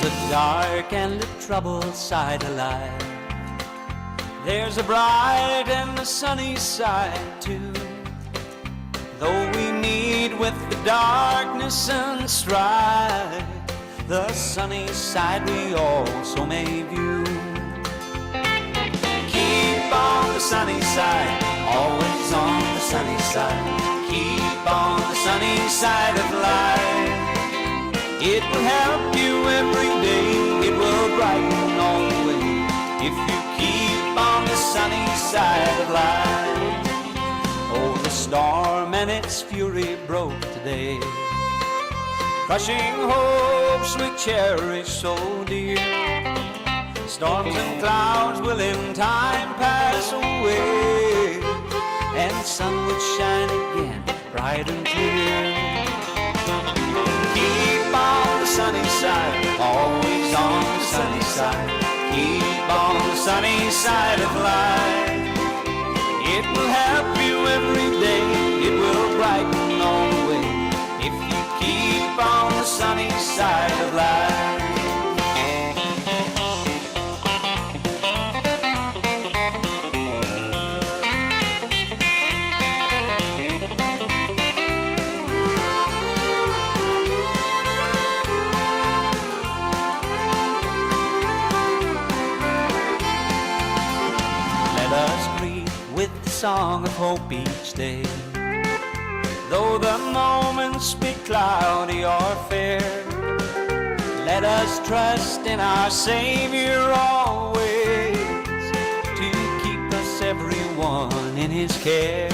a dark and a troubled side of life. There's a bright and a sunny side too. Though we meet with the darkness and strife, the sunny side we also may view. Keep on the sunny side, always on the sunny side. Keep on the sunny side of life. It will help you every day, it will brighten all the way, if you keep on the sunny side of life. Oh, the storm and its fury broke today, crushing hopes we cherish so dear. Storms and clouds will in time pass away, and the sun will shine again, bright and clear. Keep on the sunny side, always on the sunny side. Keep on the sunny side of life. It will help you every day, it will brighten all the way, if you keep on the sunny side of life. Song of hope each day. Though the moments be cloudy or fair, let us trust in our Savior always, to keep us everyone in His care.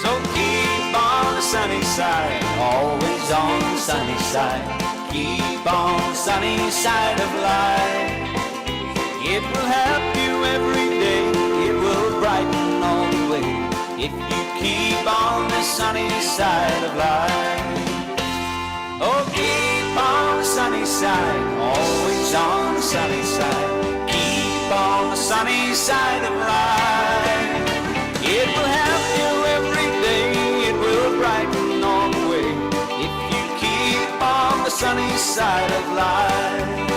So keep on the sunny side, always on the sunny side. Keep on the sunny side of life. It will help you every day, it will brighten all the way, if you keep on the sunny side of life. Oh, keep on the sunny side, always on the sunny side. Keep on the sunny side of life. It will help you every day, it will brighten all the way, if you keep on the sunny side of life.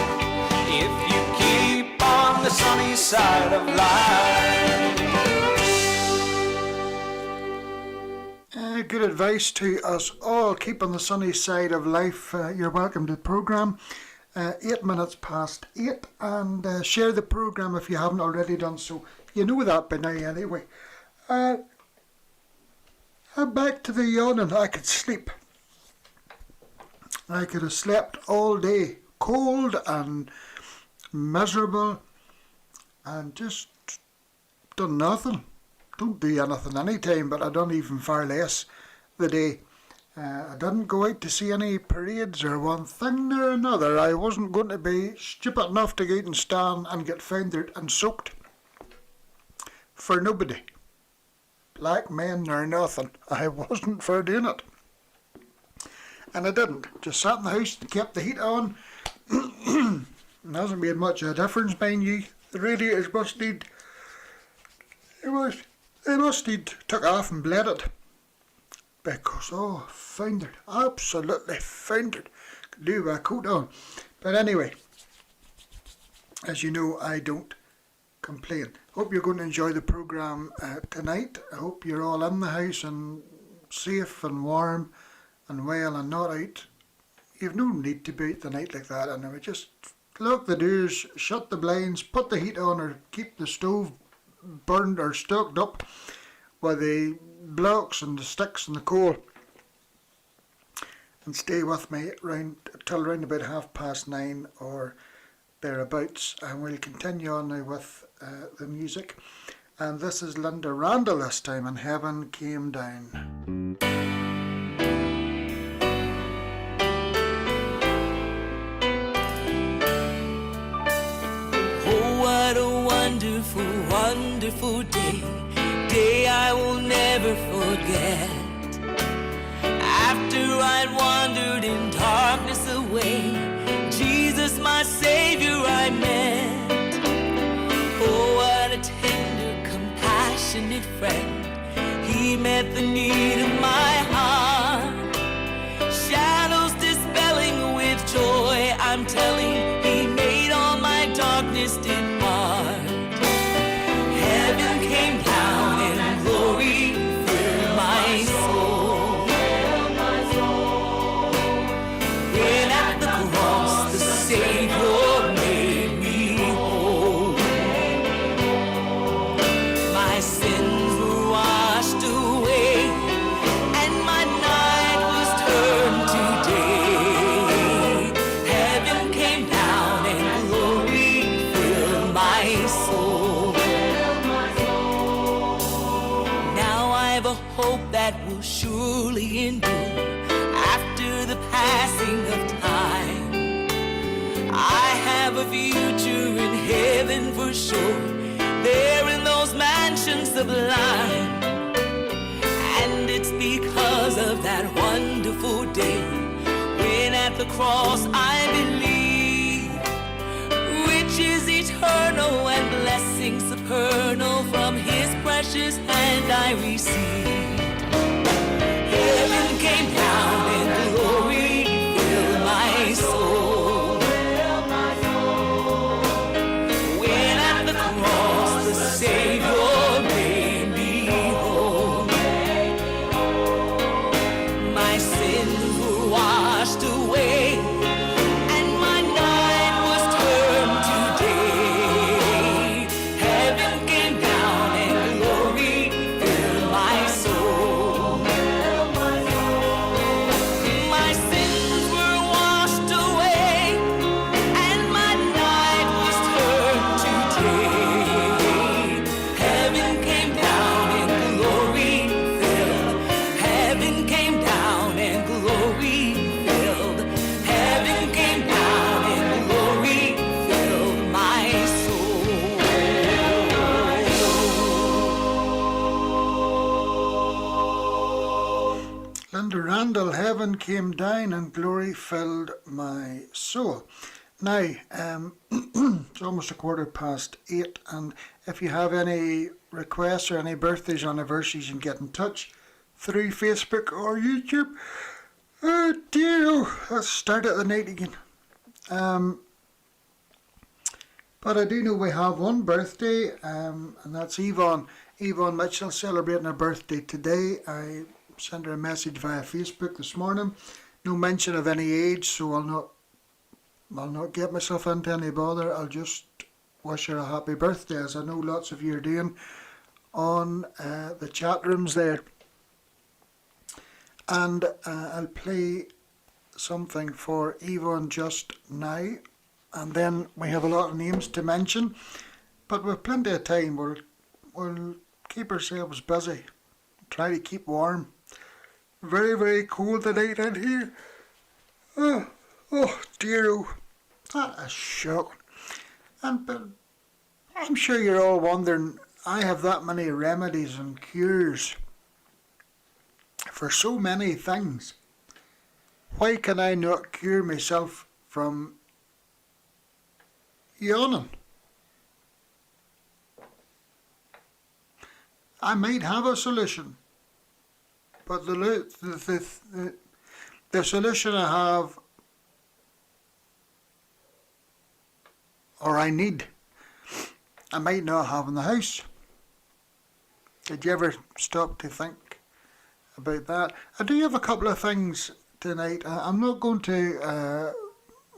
If you keep on the sunny side of life. Good advice to us all. Keep on the sunny side of life. You're welcome to the programme. 8 minutes past 8, and share the programme if you haven't already done so. You know that by now anyway. Back to the yawning. I could sleep. I could have slept all day, cold and miserable, and just done nothing. Don't do anything anytime, but I done even far less the day. I didn't go out to see any parades or one thing or another. I wasn't going to be stupid enough to go out and stand and get foundered and soaked for nobody. Black men or nothing. I wasn't for doing it. And I didn't. Just sat in the house and kept the heat on. It hasn't made much of a difference, mind you. The radiators must need... They must need took off and bled it. Because, oh, foundered. Absolutely foundered. Could do with a coat on. But anyway, as you know, I don't complain. Hope you're going to enjoy the programme tonight. I hope you're all in the house and safe and warm and well and not out. You've no need to be out the night like that anyway. Just lock the doors, shut the blinds, put the heat on, or keep the stove burned or stoked up with the blocks and the sticks and the coal, and stay with me till round about 9:30 or thereabouts, and we'll continue on now with the music. And this is Linda Randall this time, and Heaven Came Down. What a wonderful, wonderful day, day I will never forget. After I'd wandered in darkness away, Jesus my Savior I met. Oh, what a tender, compassionate friend, He met the need of my heart. Shadows dispelling with joy, I'm telling, he made all my darkness depart. Heaven came down and glory filled my soul. When at the cross the Savior made me whole. My sins were washed away, and my night was turned to day. Heaven came down and glory filled my soul. Now I've a hope that will surely endure after the passing of time. I have a future in heaven for sure, there in those mansions sublime. And it's because of that wonderful day when at the cross I believe riches eternal and blessings supernal from his precious hand I received. Heaven came down and glory filled my soul. When at the cross the Savior made me whole. My sins were washed away, and my night was turned to day. Heaven came down and glory filled my soul. My sins were washed away, and my night was turned to day. Heaven came down and glory filled. Heaven came down and glory filled. Heaven came down and glory filled my soul. Linda Randall, heaven came down and glory filled my soul. Now, it's almost 8:15, and if you have any requests or any birthdays, anniversaries, you can get in touch through Facebook or YouTube. Oh dear, let's start at the night again. But I do know we have one birthday, and that's Yvonne. Yvonne Mitchell celebrating her birthday today. I sent her a message via Facebook this morning. No mention of any age, so I'll not get myself into any bother. I'll just wish her a happy birthday, as I know lots of you are doing on the chat rooms there. And I'll play something for Yvonne just now, and then we have a lot of names to mention, but with plenty of time. We'll keep ourselves busy, try to keep warm. Very, very cold tonight in here. Oh dear, oh, that is shocking. But I'm sure you're all wondering, I have that many remedies and cures for so many things. Why can I not cure myself from yawning? I might have a solution, but the solution I have, or I need, I might not have in the house. Did you ever stop to think about that? I do have a couple of things tonight. I'm not going to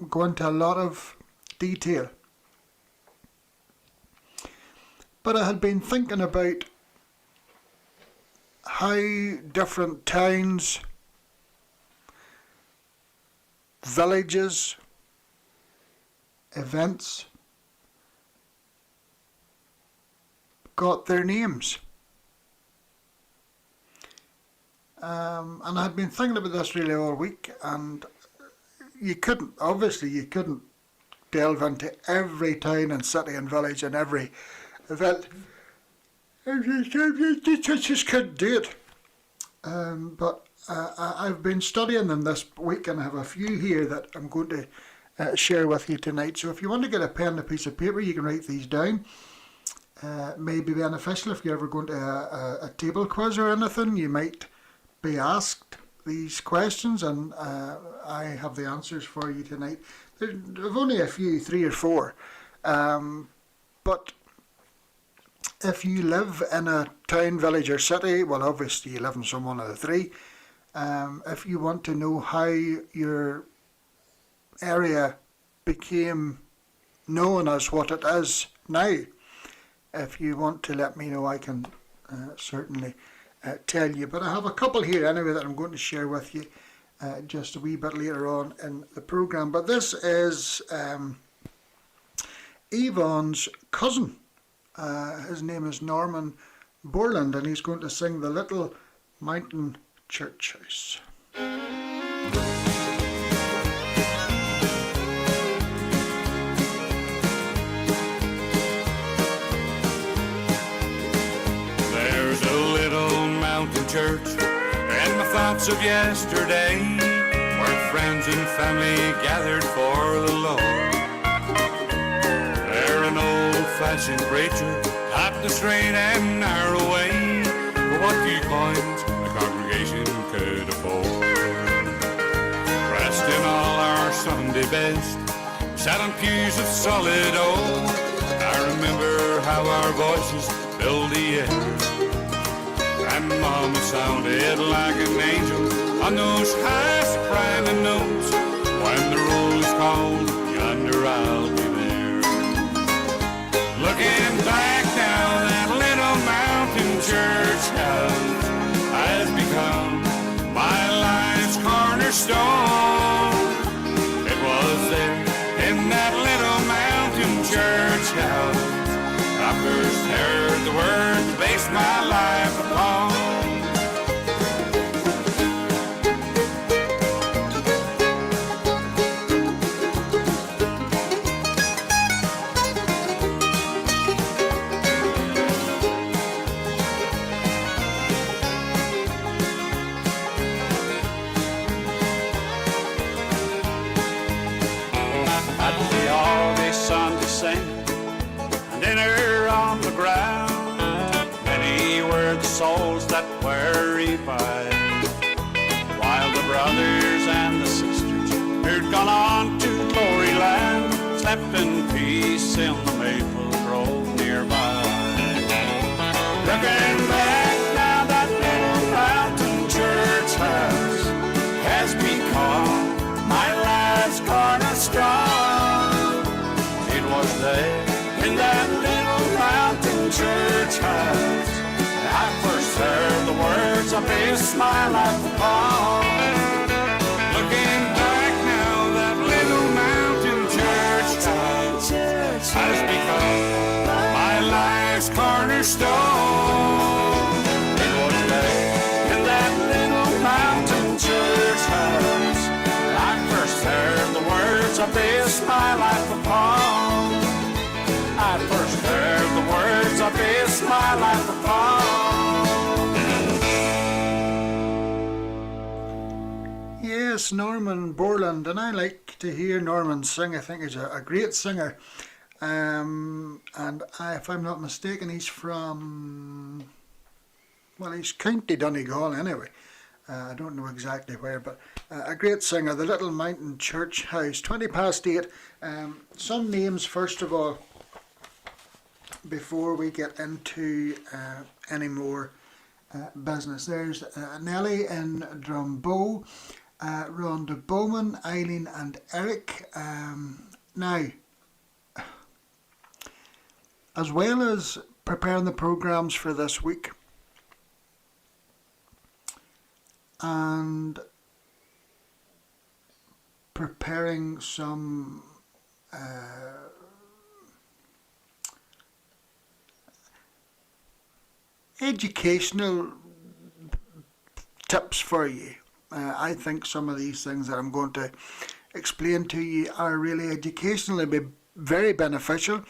go into a lot of detail, but I had been thinking about how different towns, villages, events got their names. And I'd been thinking about this really all week, and you couldn't delve into every town and city and village and every event. You just couldn't do it. But I've been studying them this week, and I have a few here that I'm going to share with you tonight. So if you want to get a pen and a piece of paper, you can write these down. May be beneficial if you're ever going to a table quiz or anything. You might be asked these questions, and I have the answers for you tonight. There've only a few, 3 or 4. But if you live in a town, village or city, well obviously you live in some one of the 3. If you want to know how your area became known as what it is now, if you want to let me know, I can certainly tell you. But I have a couple here anyway that I'm going to share with you just a wee bit later on in the programme. But this is Yvonne's cousin. His name is Norman Borland, and he's going to sing The Little Mountain Church House. There's a little mountain church in my thoughts of yesterday, where friends and family gathered for the Lord. There an old-fashioned preacher taught the straight and narrow way for what few coins the congregation could afford. Dressed in all our Sunday best, sat on pews of solid oak. I remember how our voices filled the air, and Mama sounded like an angel on those high soprano notes. When the roll is called, yonder I'll be there. Looking back now, that little mountain church house has become my life's cornerstone. It was there in that little mountain church house I first heard the word to base my life upon. At the all-day Sunday sing and dinner on the ground, many were the souls that were revived, while the brothers and the sisters who'd gone on to glory land slept in peace in the maple grove nearby. Looking back now, that little mountain church house has become my life's cornerstone. It was there in that little mountain church house I first heard the words I based my life upon. Looking back now, that little mountain church house has become my life's cornerstone. It was there in that little mountain church house I first heard the words I based my life upon. I first heard the words I based my life upon. Yes, Norman Borland, and I like to hear Norman sing. I think he's a great singer. And if I'm not mistaken, he's from, well, he's County Donegal anyway. I don't know exactly where, but a great singer. The Little Mountain Church House, 8:20. Some names first of all, before we get into any more business. There's Nellie in Drumbo, Rhonda Bowman, Eileen and Eric. Now, as well as preparing the programmes for this week and preparing some educational tips for you. I think some of these things that I'm going to explain to you are really educationally very beneficial,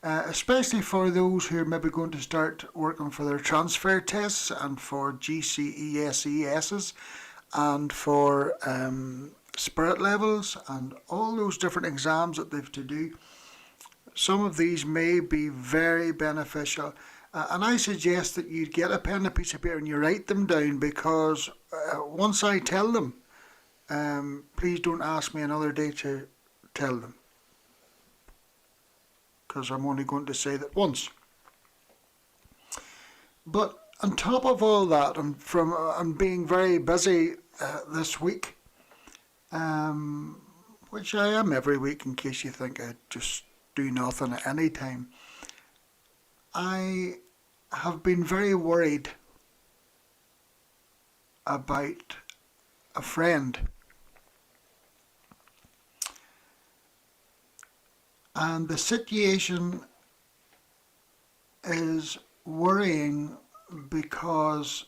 especially for those who are maybe going to start working for their transfer tests and for GCESESs and for spirit levels and all those different exams that they've to do. Some of these may be very beneficial. And I suggest that you get a pen and a piece of paper and you write them down, because once I tell them, please don't ask me another day to tell them, because I'm only going to say that once. But on top of all that, and being very busy this week, which I am every week, in case you think I just do nothing at any time, I have been very worried about a friend. And the situation is worrying because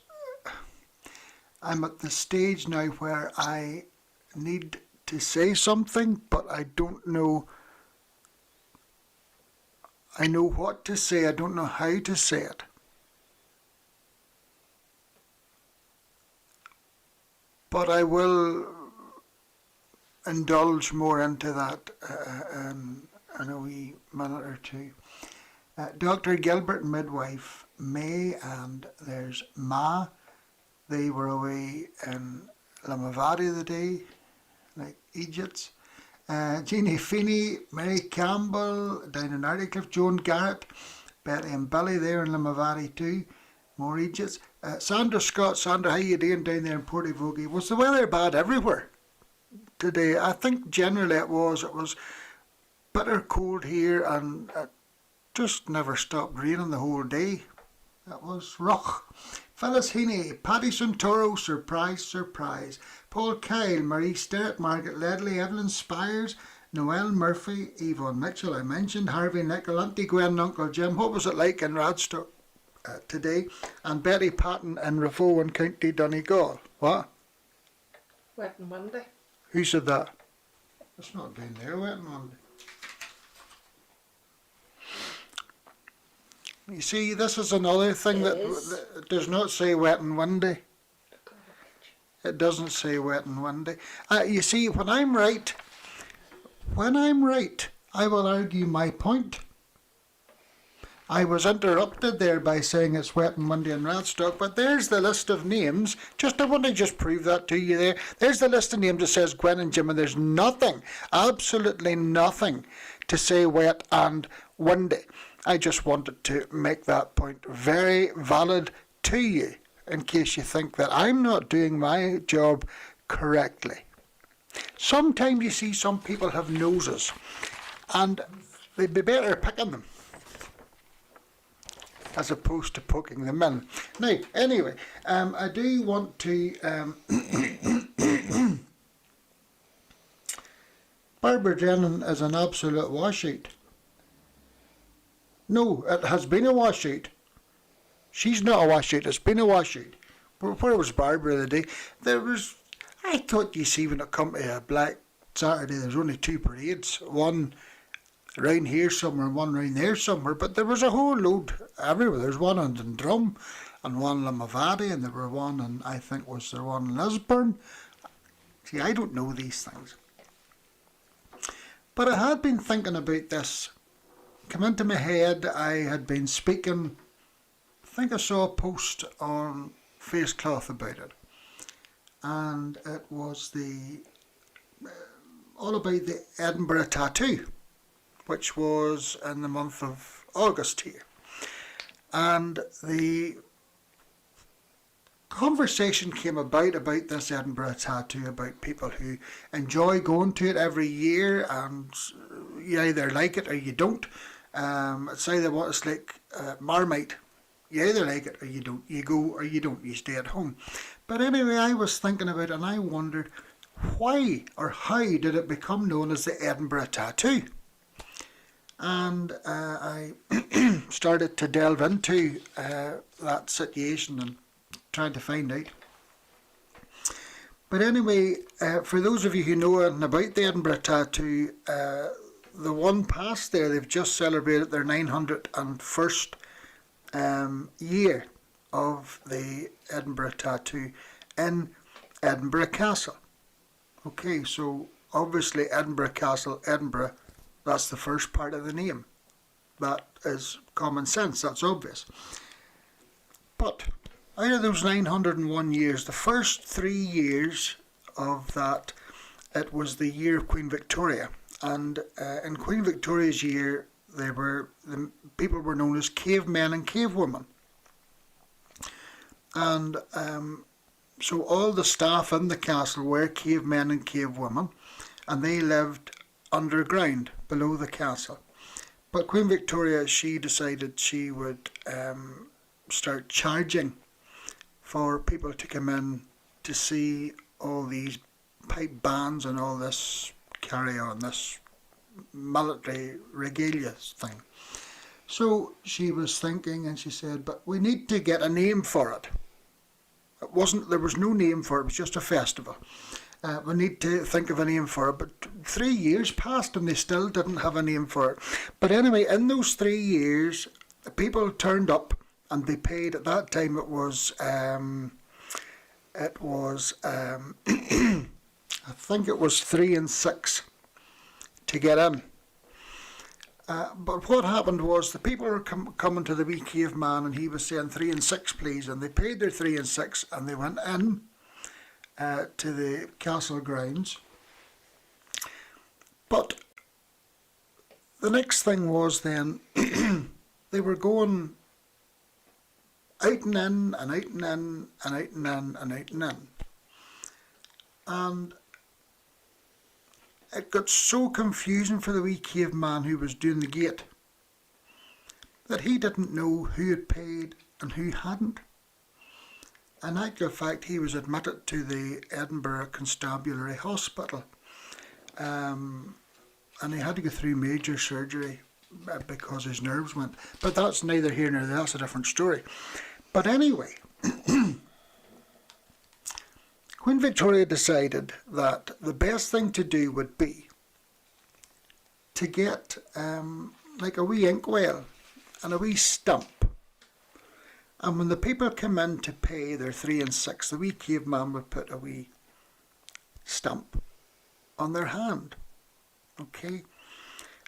I'm at the stage now where I need to say something, but I don't know. I know what to say, I don't know how to say it. But I will indulge more into that in a wee minute or two. Dr. Gilbert and midwife May, and there's Ma. They were away in Limavady the day, like Egypts. Jeannie Feeney, Mary Campbell down in Ardicliffe, Joan Garrett, Betty and Billy there in Limavady too, more Egypts. Sandra Scott, Sandra, how you doing down there in Portavogie? Was the weather bad everywhere today? I think generally it was bitter cold here, and it just never stopped raining the whole day. It was rough. Phyllis Heaney, Paddy Santoro, surprise, surprise. Paul Kyle, Marie Sterrett, Margaret Ledley, Evelyn Spires, Noel Murphy, Yvonne Mitchell, I mentioned, Harvey Nichol, Auntie Gwen and Uncle Jim. What was it like in Radstock today? And Betty Patton in Rafo in County Donegal. What? Wet and windy. Who said that? It's not down there, wet and windy. You see, this is another thing that does not say wet and windy. It doesn't say wet and windy. You see, when I'm right, I will argue my point. I was interrupted there by saying it's wet and windy in Radstock, but there's the list of names. I want to just prove that to you there. There's the list of names that says Gwen and Jim, and there's nothing, absolutely nothing, to say wet and windy. I just wanted to make that point very valid to you, in case you think that I'm not doing my job correctly. Sometimes you see some people have noses, and they'd be better picking them as opposed to poking them in. Now, anyway, I do want to... Barbara Drennan is an absolute washout. No, it has been a washout. She's not a washout, it's been a washout. Where was Barbara the day? I thought, you see, when it come to a Black Saturday, there's only two parades. One round here somewhere and one round there somewhere, but there was a whole load everywhere. There's one in Dundrum and one in Limavady, and there were one in, I think, was there one in Lisburn? See, I don't know these things. But I had been thinking about this. Come into my head, I had been speaking, I think I saw a post on Facecloth about it, and it was all about the Edinburgh Tattoo, which was in the month of August here, and the conversation came about this Edinburgh Tattoo, about people who enjoy going to it every year, and you either like it or you don't. It's either what it's like Marmite. You either like it or you don't. You go or you don't. You stay at home. But anyway, I was thinking about it, and I wondered why or how did it become known as the Edinburgh Tattoo? And I started to delve into that situation and trying to find out. But anyway, for those of you who know anything about the Edinburgh Tattoo, the one past there, they've just celebrated their 901st year of the Edinburgh Tattoo in Edinburgh Castle. Okay, so obviously Edinburgh Castle, Edinburgh, that's the first part of the name. That is common sense, that's obvious. But out of those 901 years, the first 3 years of that it was the year of Queen Victoria, and in Queen Victoria's year, the people were known as cavemen and cavewomen, and so all the staff in the castle were cavemen and cavewomen, and they lived underground below the castle. But Queen Victoria, she decided she would start charging for people to come in to see all these pipe bands and all this carry on, this military regalia thing. So she was thinking, and she said, but we need to get a name for it. There was no name for it, it was just a festival. We need to think of a name for it, but 3 years passed and they still didn't have a name for it. But anyway, in those 3 years, people turned up and they paid. At that time, it was I think it was 3 and 6 to get in. But what happened was the people were coming to the wee caveman, and he was saying 3 and 6 please, and they paid their 3 and 6 and they went in to the castle grounds. But the next thing was then they were going out and in and out and in and out and in and out and in. And it got so confusing for the wee caveman who was doing the gate that he didn't know who had paid and who hadn't. In actual fact, he was admitted to the Edinburgh Constabulary Hospital, and he had to go through major surgery because his nerves went. But that's neither here nor there, that's a different story. But anyway, Queen Victoria decided that the best thing to do would be to get like a wee inkwell and a wee stump. And when the people come in to pay their 3 and 6, the wee caveman would put a wee stump on their hand. Okay?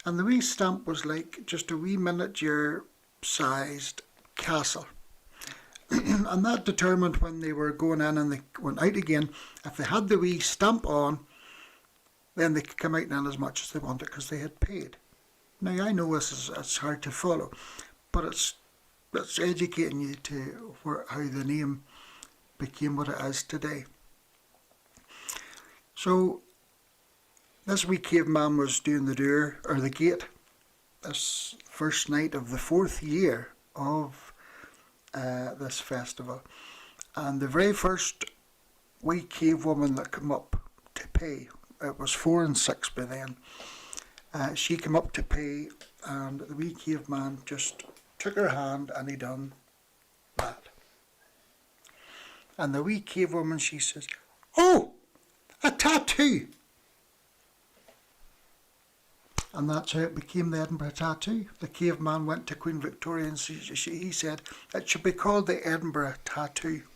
And the wee stump was like just a wee miniature sized castle. And that determined when they were going in and they went out again, if they had the wee stamp on, then they could come out and in as much as they wanted because they had paid. Now I know it's hard to follow, but it's educating you to how the name became what it is today. So this wee caveman was doing the door, or the gate, this first night of the 4th year of this festival, and the very first wee cave woman that came up to pay, it was 4 and 6 by then, she came up to pay, and the wee caveman just took her hand and he done that. And the wee cave woman, she says, "Oh, a tattoo!" And that's how it became the Edinburgh tattoo. The caveman went to Queen Victoria and he said it should be called the Edinburgh tattoo.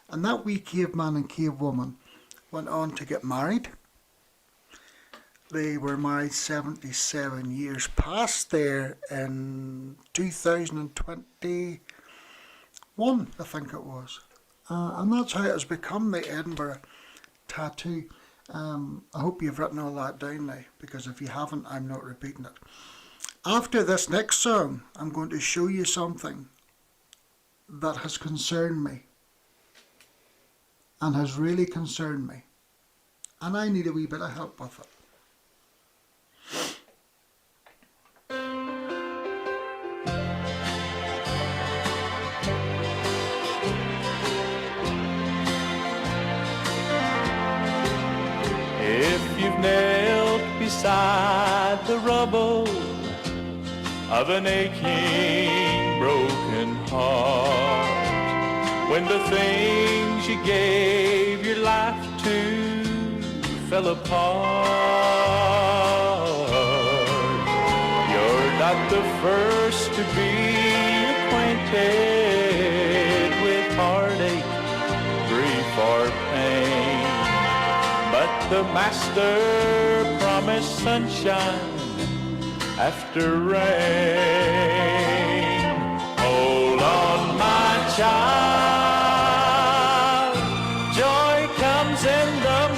And that wee caveman and cavewoman went on to get married. They were married 77 years past there in 2021, I think it was. And that's how it has become the Edinburgh tattoo. I hope you've written all that down now, because if you haven't, I'm not repeating it. After this next song, I'm going to show you something that has concerned me and has really concerned me, and I need a wee bit of help with it. Knelt beside the rubble of an aching, broken heart, when the things you gave your life to fell apart. You're not the first to be acquainted with heartache, grief, or pain. But the Master promised sunshine after rain. Hold on, my child, joy comes in the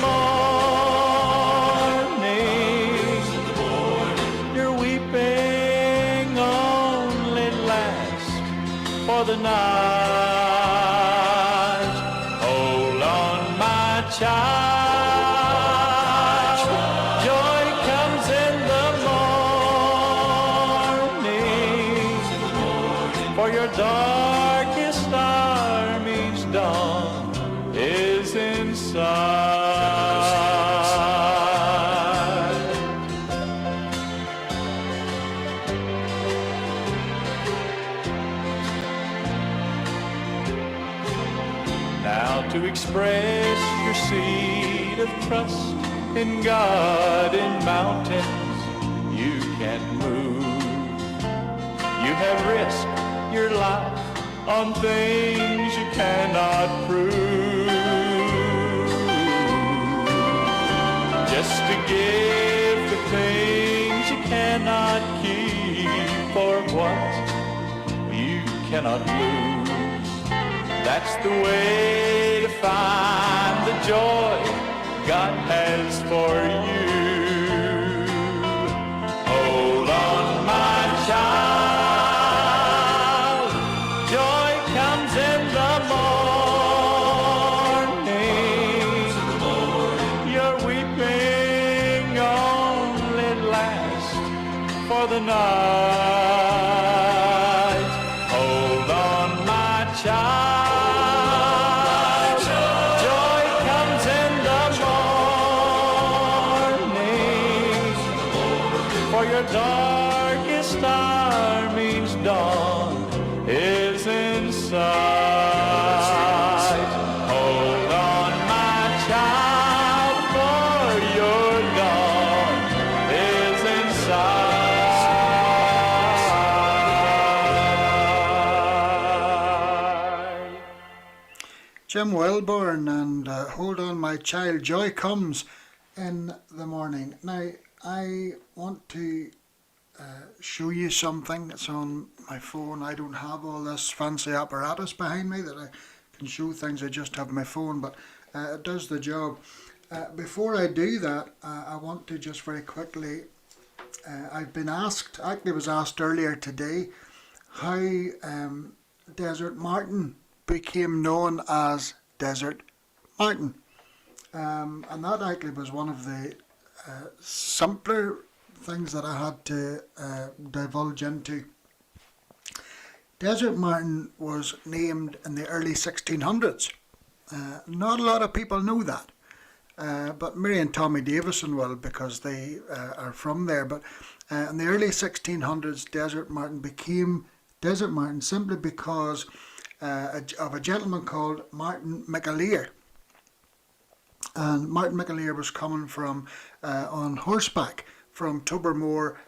express your seed of trust in God in mountains you can't move. You have risked your life on things you cannot prove, just to give the things you cannot keep for what you cannot lose. That's the way to find the joy God has for you. Hold on, my child, joy comes in the morning. Your weeping only lasts for the night. Hold on, my child, joy comes in the morning. For your darkest hour means dawn is in sight. Hold on, my child, for your dawn is in sight. Jim Wellborn and Hold On My Child, Joy Comes in the Morning. Now, I want to show you something that's on my phone. I don't have all this fancy apparatus behind me that I can show things. I just have my phone, but it does the job. Before I do that, I want to just very quickly, I've been asked, actually was asked earlier today, how Desert Martin became known as Desert Martin. And that actually was one of the simpler things that I had to divulge into. Desert Martin was named in the early 1600s. Not a lot of people know that, but Mary and Tommy Davison will, because they are from there. But in the early 1600s, Desert Martin became Desert Martin simply because of a gentleman called Martin McAleer. And Martin McAleer was coming from on horseback from Tobermore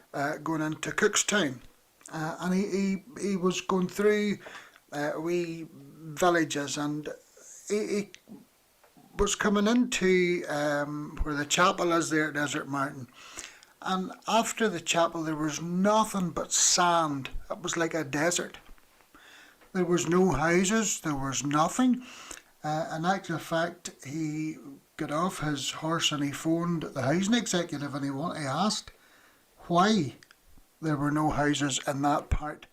going into Cookstown, and he was going through wee villages, and he was coming into where the chapel is there at Desert Martin, and after the chapel there was nothing but sand. It was like a desert. There was no houses, there was nothing. In actual fact, he got off his horse and he phoned the housing executive, and he asked why there were no houses in that part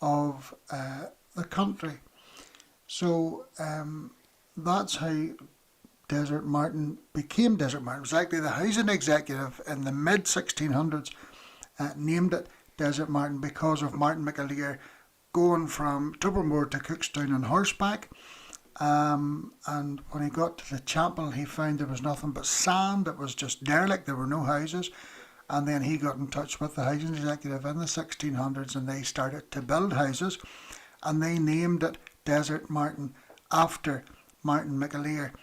of the country. So that's how Desert Martin became Desert Martin. It was actually the housing executive in the mid 1600s named it Desert Martin because of Martin McAleer going from Tobermore to Cookstown on horseback. And when he got to the chapel, he found there was nothing but sand. It was just derelict. There were no houses. And then he got in touch with the housing executive in the 1600s, and they started to build houses, and they named it Desert Martin after Martin McAleer.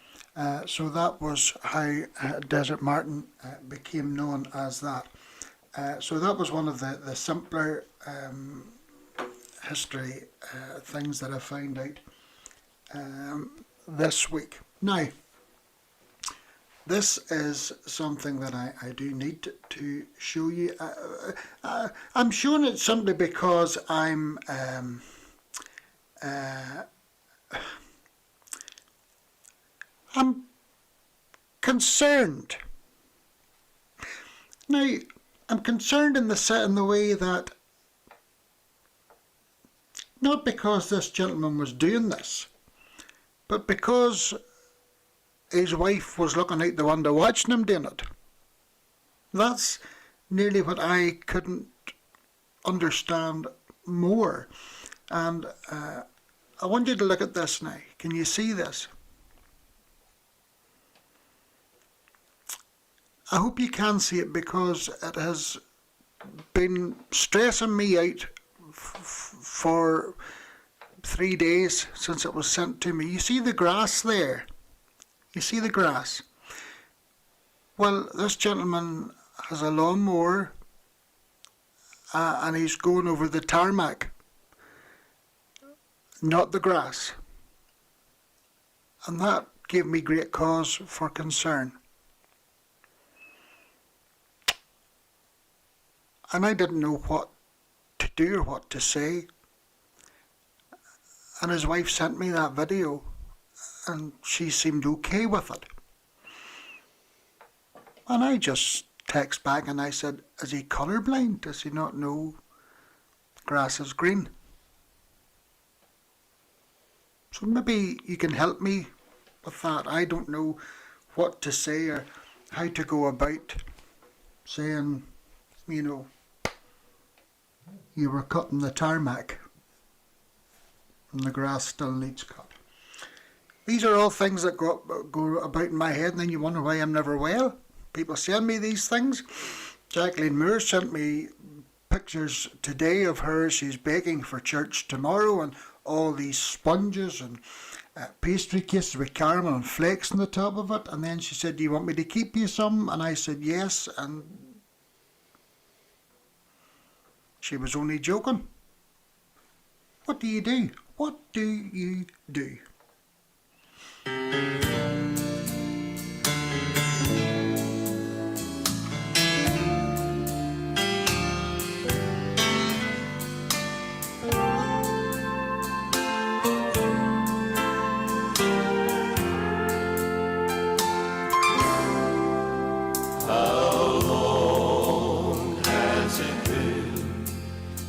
So that was how Desert Martin became known as that. So that was one of the simpler history things that I found out this week. Now, this is something that I do need to show you. I'm showing it simply because I'm concerned. Now, I'm concerned in the way that, not because this gentleman was doing this, but because his wife was looking out the window watching him doing it. That's nearly what I couldn't understand more. And I want you to look at this now. Can you see this? I hope you can see it, because it has been stressing me out for 3 days since it was sent to me. You see the grass there? You see the grass? Well, this gentleman has a lawnmower and he's going over the tarmac, not the grass. And that gave me great cause for concern. And I didn't know what to do or what to say. And his wife sent me that video and she seemed okay with it. And I just text back and I said, is he colourblind? Does he not know grass is green? So maybe you can help me with that. I don't know what to say or how to go about saying, you know, you were cutting the tarmac and the grass still needs cut. These are all things that go about in my head, and then you wonder why I'm never well. People send me these things. Jacqueline Moore sent me pictures today of her. She's baking for church tomorrow, and all these sponges and pastry cases with caramel and flakes on the top of it. And then she said, do you want me to keep you some? And I said yes, and she was only joking. What do you do? What do you do?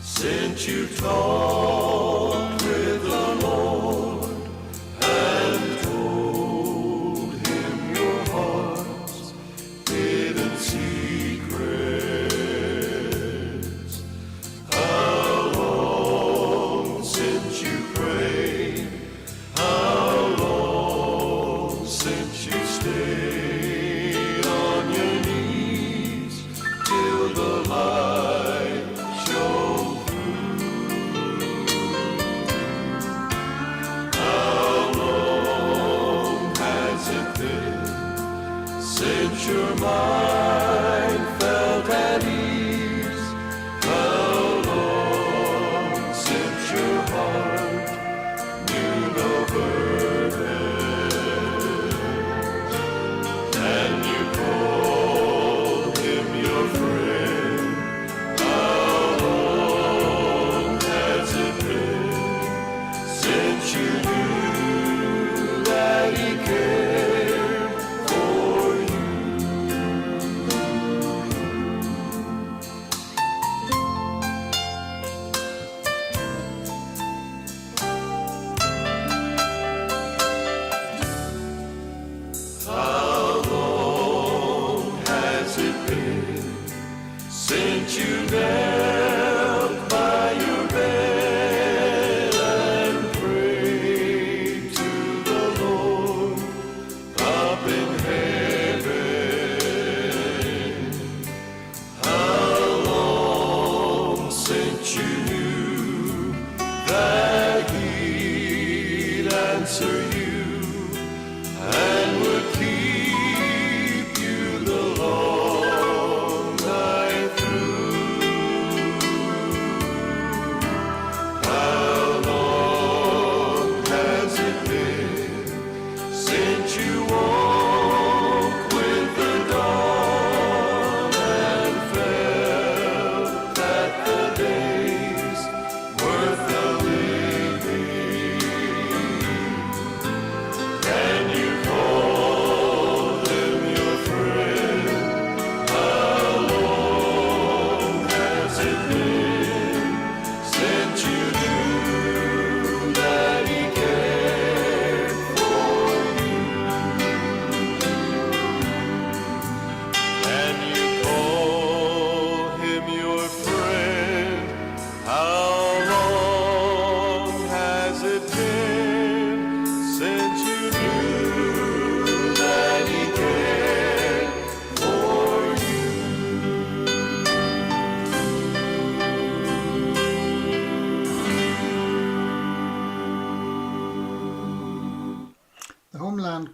Since you talked with the Lord and told him your heart's hidden secrets, how long since you prayed, how long since you stayed on your knees till the light shone.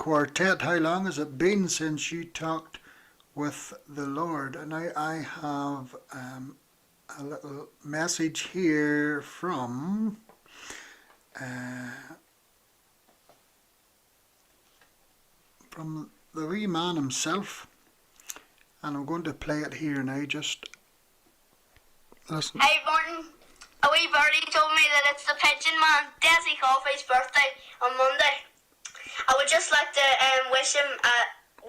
Quartet, how long has it been since you talked with the Lord? And I have a little message here from the wee man himself, and I'm going to play it here now. Just listen. Hey Martin, a wee birdie told me that it's the Pigeon Man, Desi Coffey's birthday on Monday. I would just like to wish him a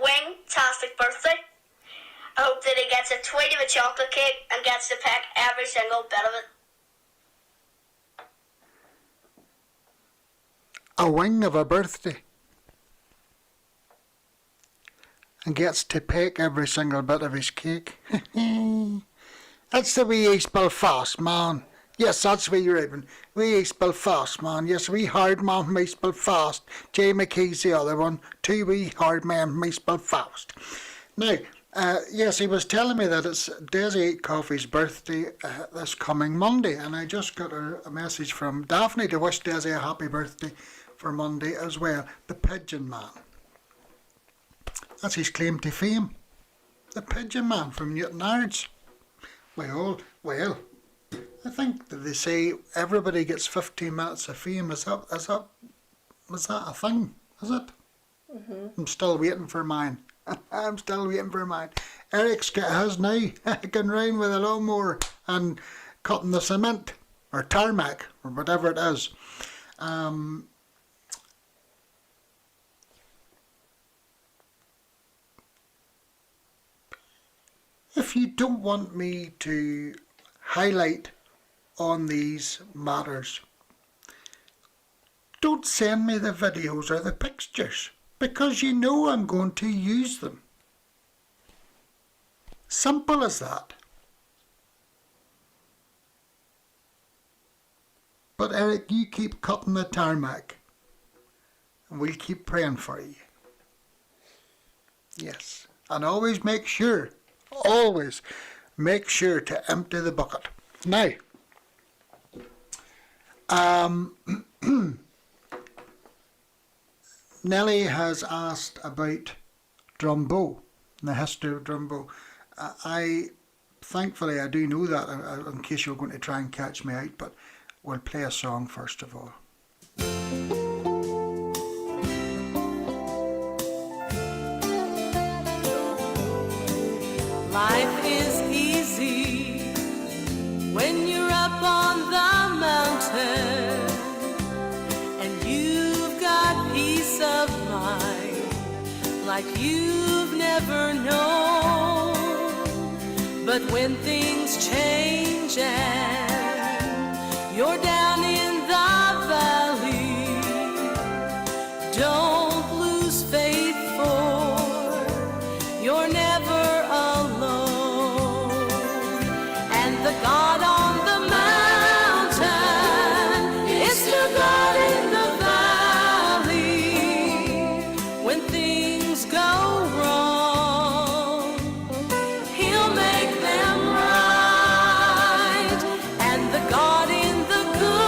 wing-tastic birthday. I hope that he gets a tweet of a chocolate cake and gets to peck every single bit of it. A wing of a birthday, and gets to peck every single bit of his cake. That's the wee East Belfast man. Yes, that's wee Reuben. Wee East Belfast man. Yes, wee hard man from East Belfast. Jay McKee's the other one. Two wee hard men from East Belfast. Now, yes, he was telling me that it's Desi Coffey's birthday this coming Monday, and I just got a message from Daphne to wish Desi a happy birthday for Monday as well. The Pigeon Man. That's his claim to fame. The Pigeon Man from Newtownards. Well, I think that they say everybody gets 15 minutes of fame. Is that a thing? Is it? Mm-hmm. I'm still waiting for mine. I'm still waiting for mine. Eric's got his now. Going round with a lawnmower and cutting the cement or tarmac or whatever it is. If you don't want me to highlight on these matters, don't send me the videos or the pictures, because you know I'm going to use them. Simple as that. But Eric, you keep cutting the tarmac and we'll keep praying for you. Yes, and always make sure to empty the bucket. Now, Nellie has asked about Drumbo, the history of Drumbo. Thankfully I do know that, in case you're going to try and catch me out, but we'll play a song first of all. Life is easy when you're up on the mountain and you've got peace of mind like you've never known. But when things change and you're down in the valley, don't lose faith, for you're never alone. And the God on the mountain is still God in the valley. When things go wrong, He'll make them right. And the God in the good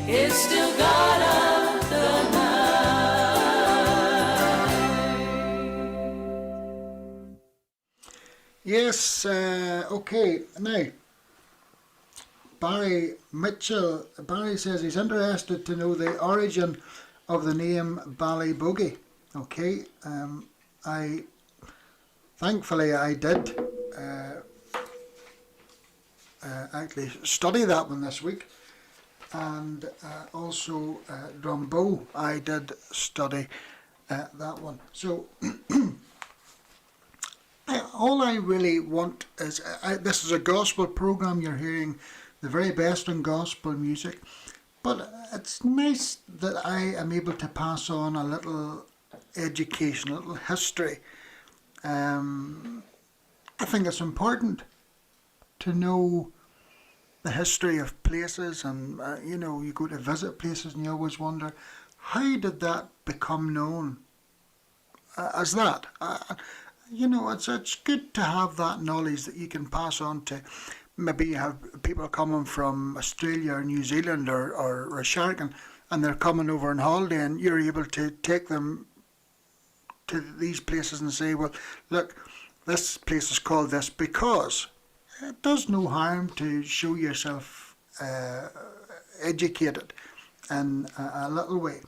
is still God of the night. Yes, okay. Now, Barry says he's interested to know the origin of the name Ballyboogie. Okay, thankfully I did actually study that one this week, and also Drumbo I did study that one. So all I really want is, this is a gospel program. You're hearing the very best in gospel music, but it's nice that I am able to pass on a little education, a little history. I think it's important to know the history of places, and you know, you go to visit places and you always wonder, how did that become known as that? You know, it's good to have that knowledge that you can pass on to. Maybe you have people coming from Australia or New Zealand or Sharkin, and they're coming over on holiday, and you're able to take them to these places and say, well, look, this place is called this because. It does no harm to show yourself educated in a little way.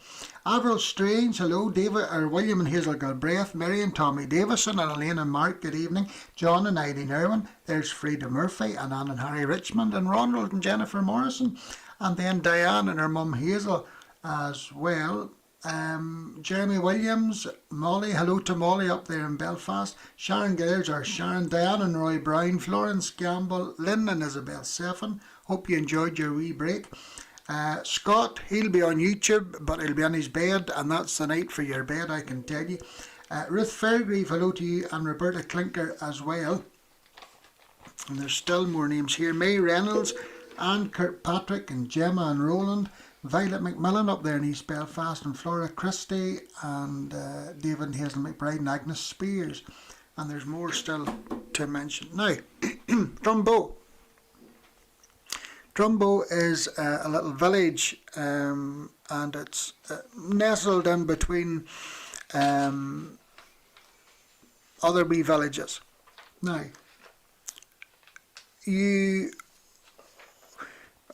Avril Strange, hello. David, or William and Hazel Galbraith, Mary and Tommy Davison, and Elaine and Mark, good evening. John and Eileen Irwin, there's Frida Murphy, and Anne and Harry Richmond, and Ronald and Jennifer Morrison, and then Diane and her mum Hazel as well. Jeremy Williams, Molly, hello to Molly up there in Belfast, Sharon Gillers, or Sharon, Diane and Roy Brown, Florence Gamble, Lynn and Isabel Seffen, hope you enjoyed your wee break. Scott, he'll be on YouTube, but he'll be on his bed, and that's the night for your bed, I can tell you. Ruth Fairgrieve, hello to you, and Roberta Clinker as well. And there's still more names here. May Reynolds, Anne Kirkpatrick, and Gemma and Roland, Violet McMillan up there in East Belfast, and Flora Christie, and David and Hazel McBride, and Agnes Spears. And there's more still to mention. Now, Drumbo. Drumbo is a little village, and it's nestled in between other wee villages. Now,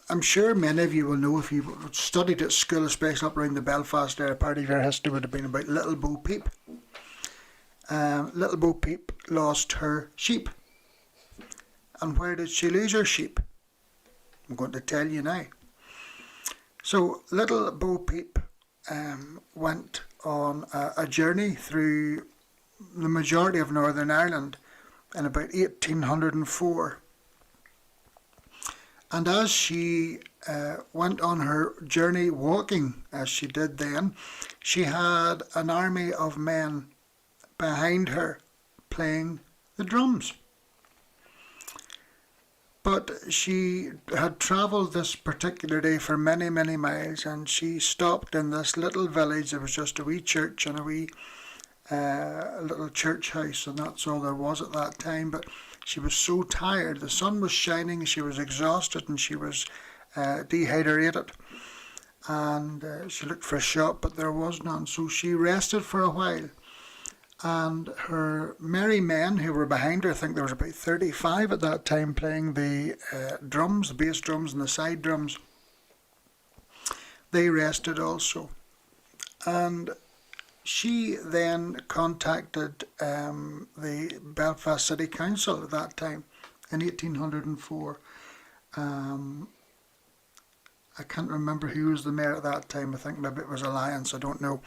I'm sure many of you will know, if you studied at school, especially up around the Belfast area, part of your history would have been about Little Bo Peep. Little Bo Peep lost her sheep. And where did she lose her sheep? I'm going to tell you now. So Little Bo Peep went on a journey through the majority of Northern Ireland in about 1804. And as she went on her journey walking, as she did then, she had an army of men behind her playing the drums. But she had travelled this particular day for many, many miles, and she stopped in this little village. There was just a wee church and a wee little church house, and that's all there was at that time. But she was so tired. The sun was shining, she was exhausted, and she was dehydrated. And she looked for a shop, but there was none. So she rested for a while. And her merry men who were behind her, I think there was about 35 at that time, playing the drums, the bass drums and the side drums, they rested also. And she then contacted the Belfast City Council at that time in 1804. I can't remember who was the mayor at that time. I think maybe it was Alliance, I don't know.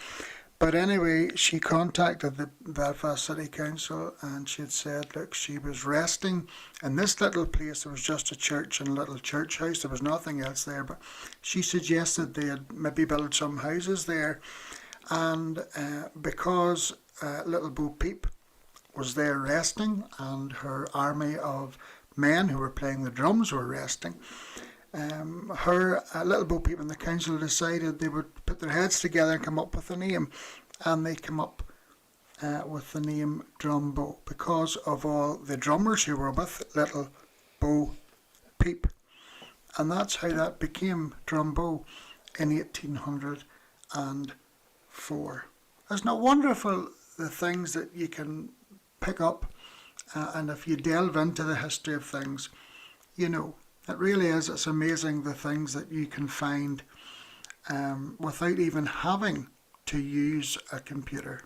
But anyway, she contacted the Belfast City Council, and she had said, look, she was resting in this little place. There was just a church and a little church house. There was nothing else there. But she suggested they had maybe built some houses there. And because Little Bo Peep was there resting, and her army of men who were playing the drums were resting, her Little Bo Peep and the council decided they would put their heads together and come up with a name, and they came up with the name Drumbo because of all the drummers who were with Little Bo Peep, and that's how that became Drumbo. in 1804. Isn't it wonderful, the things that you can pick up, and if you delve into the history of things, you know, it really is, it's amazing the things that you can find without even having to use a computer.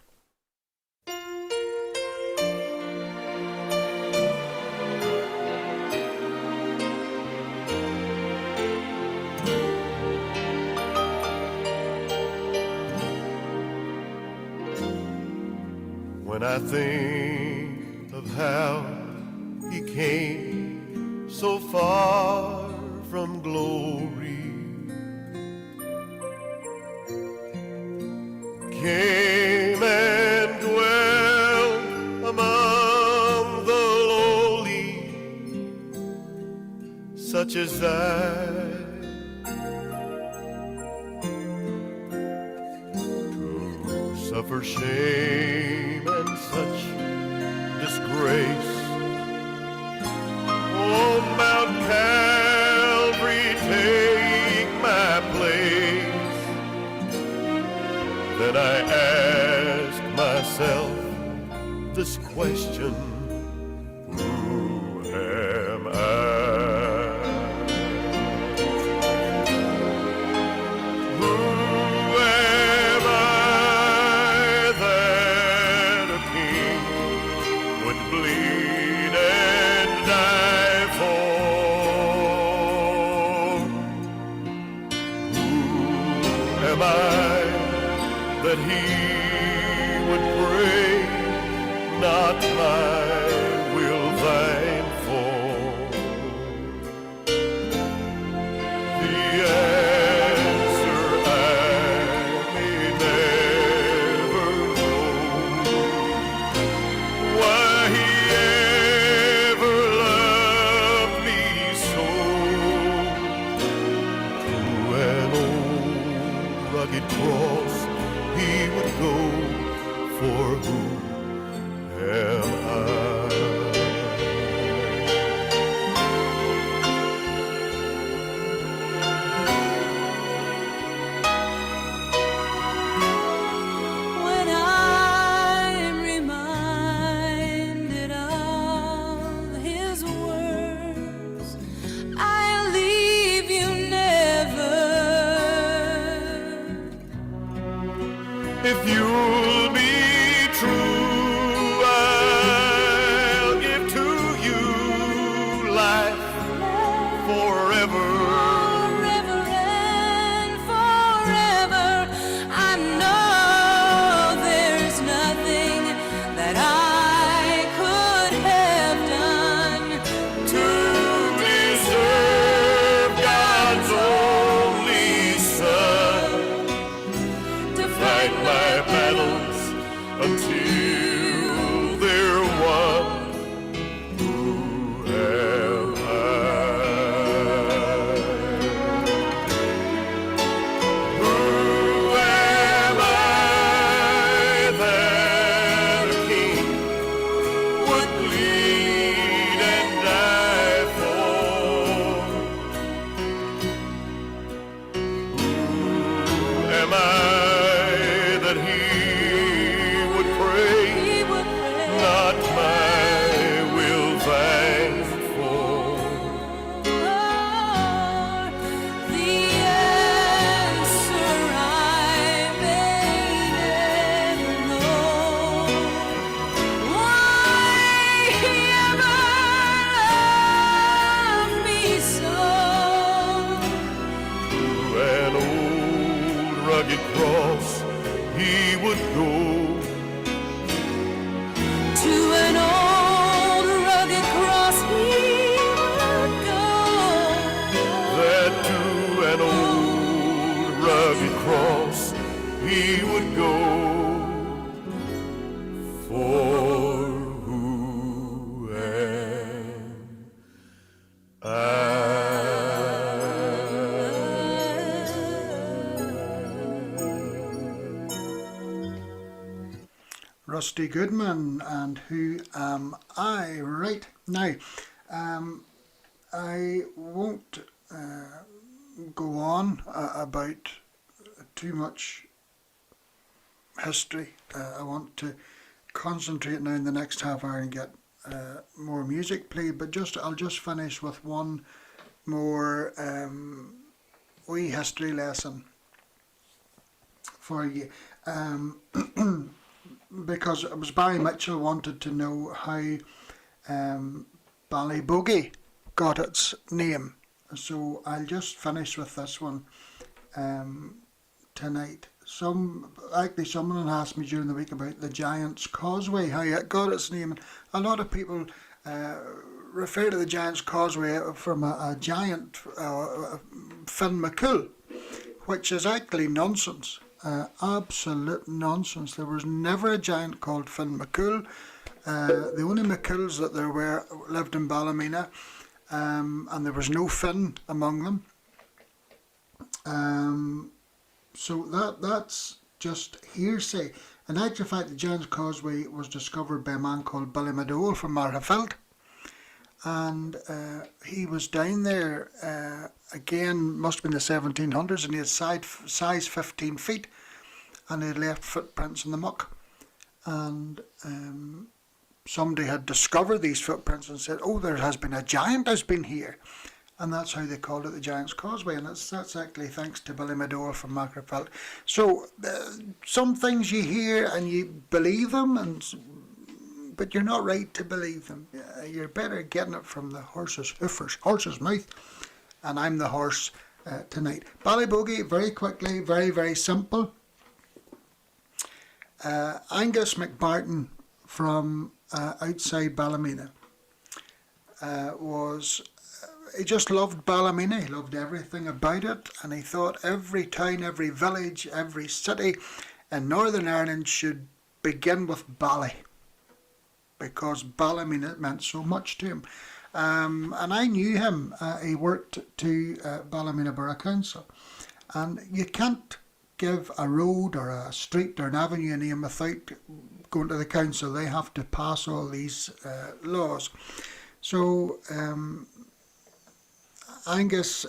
When I think of how he came so far from glory, came and dwelt among the lowly, such as I, to suffer shame and such disgrace. Oh, Mount Calvary, take my place. Then I ask myself this question: who am I? Who am I that a king would bleed and die for? Who am I that he would pray, not my will thine for? The answer I may never know, why he ever loved me so. To an old rugged cross he would go, for who am I? When I'm reminded of his words, I'll leave you never. If you'll be true, I'll give to you life forever. Forever and forever, I know there's nothing that I could have done To deserve God's only Son, to fight my battles until they're won. Who am I? Who am I that a king would bleed and die for? Who am I that he would pray, He would pray. not my will thine for? The answer I may never know, why he ever loved me so. To an old rugged cross he would go, To an old rugged cross he would go. that to an old rugged cross he would go. For who am I? Rusty Goodman and Who Am I? Right, now, I won't go on about too much history. I want to concentrate now in the next half hour and get more music played, but I'll just finish with one more wee history lesson for you, because it was Barry Mitchell wanted to know how Ballyboogie got its name, so I'll just finish with this one tonight. Someone asked me during the week about the Giant's Causeway, how it got its name. A lot of people refer to the Giant's Causeway from a giant, Finn McCool, which is actually nonsense, absolute nonsense. There was never a giant called Finn McCool. The only McCools that there were lived in Ballymena, and there was no Finn among them. So that's just hearsay. In actual fact, the Giant's Causeway was discovered by a man called Billy Madole from Marhafelt, and he was down there again, must have been the 1700s, and he had size 15 feet, and he had left footprints in the muck, and somebody had discovered these footprints and said, oh, there has been a giant has been here. And that's how they called it the Giant's Causeway, and that's actually thanks to Billy Madole from Markerfeld. So some things you hear and you believe them, but you're not right to believe them. You're better getting it from the horse's mouth, and I'm the horse tonight. Ballyboogie, very quickly, very, very simple. Angus McBarton from outside Ballymena he just loved Ballymena. He loved everything about it, and he thought every town, every village, every city in Northern Ireland should begin with Bally, because Ballymena meant so much to him. And I knew him. He worked to Ballymena Borough Council, and you can't give a road or a street or an avenue a name without going to the council. They have to pass all these laws. So Angus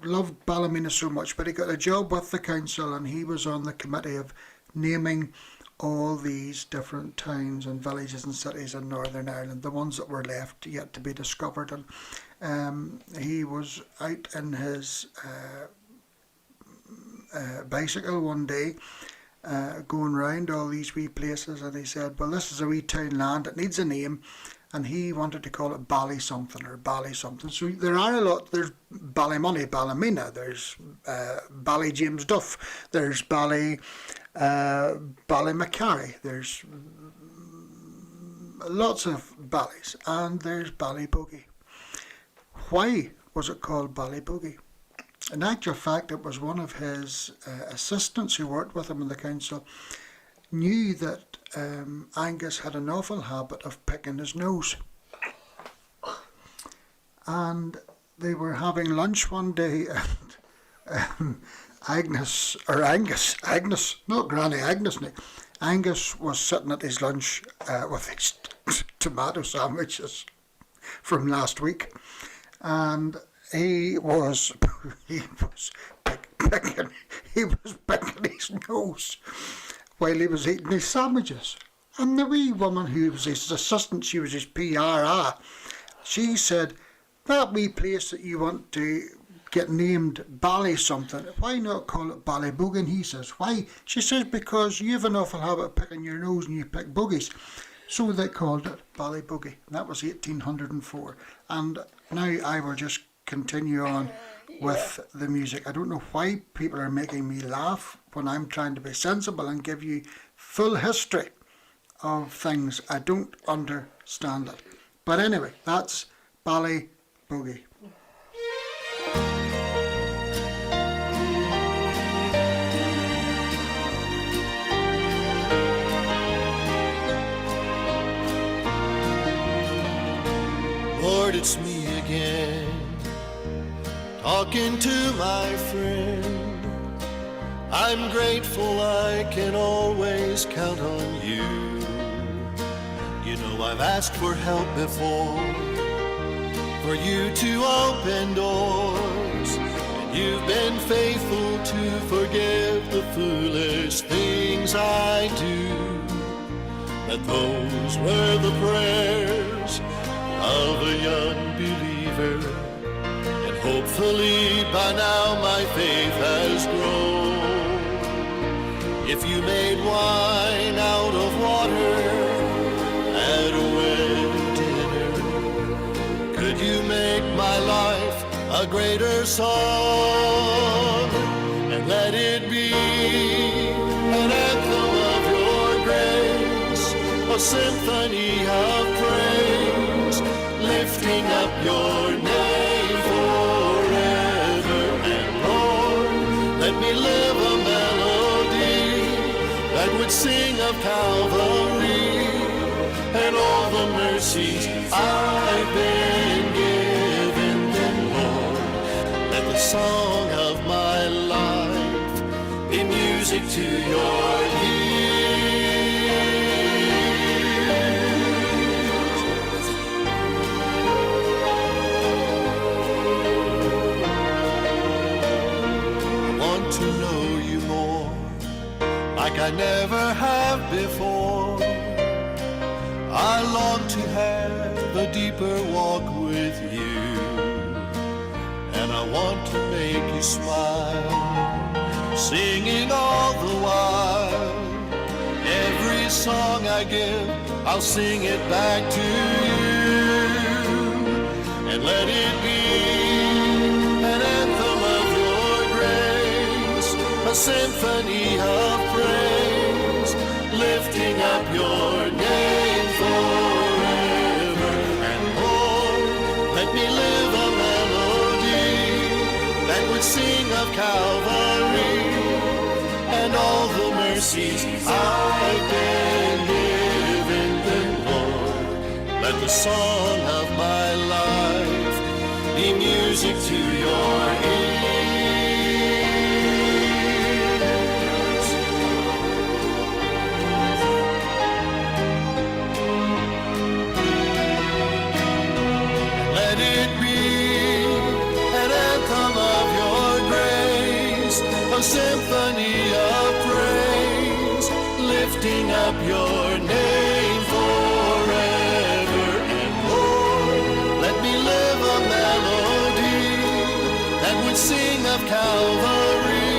loved Ballymena so much, but he got a job with the council, and he was on the committee of naming all these different towns and villages and cities in Northern Ireland, the ones that were left yet to be discovered. And he was out in his bicycle one day, going round all these wee places, and he said, well, this is a wee townland, it needs a name. And he wanted to call it Bally something or Bally something. So there are a lot. There's Ballymoney, Ballymena. There's Bally James Duff. There's Ballymacary. There's lots of Ballys, and there's Ballyboogie. Why was it called Ballyboogie? In actual fact, it was one of his assistants who worked with him in the council knew that Angus had an awful habit of picking his nose, and they were having lunch one day, and Angus, not Granny Agnes, Angus was sitting at his lunch with his tomato sandwiches from last week, and he was picking his nose while he was eating his sandwiches. And the wee woman who was his assistant, she was his PRA, she said, that wee place that you want to get named Bally something, why not call it Ballyboogie? And he says, why? She says, because you have an awful habit of picking your nose and you pick boogies. So they called it Ballyboogie. That was 1804. And now I will just continue on with the music. I don't know why people are making me laugh when I'm trying to be sensible and give you full history of things. I don't understand it. But anyway, that's Ballyboogie. Lord, it's me again, talking to my friend. I'm grateful I can always count on you. You know I've asked for help before, for you to open doors, and You've been faithful to forgive the foolish things I do. That those were the prayers of a young believer, and hopefully by now my faith has grown. If you made wine out of water at a wedding dinner, could you make my life a greater song? And let it be an anthem of your grace, a symphony of praise, lifting up your name forever. And Lord, let me live a melody that would sing of Calvary and all the mercies I've been given. Then Lord, let the song of my life be music to your ears. I want to know you more, like I never have before. I long to have a deeper walk with you, and I want to make you smile, singing all the while. Every song I give, I'll sing it back to you, and let it be an anthem of your grace, a symphony of praise, lifting up your name forever. And Lord, let me live a melody that would sing of Calvary and all the mercies I've been given. Then Lord, let the song of my life be music to your ears. Let it be an anthem of your grace, a symphony of praise, lifting up your name forever. And Lord, let me live a melody that would sing of Calvary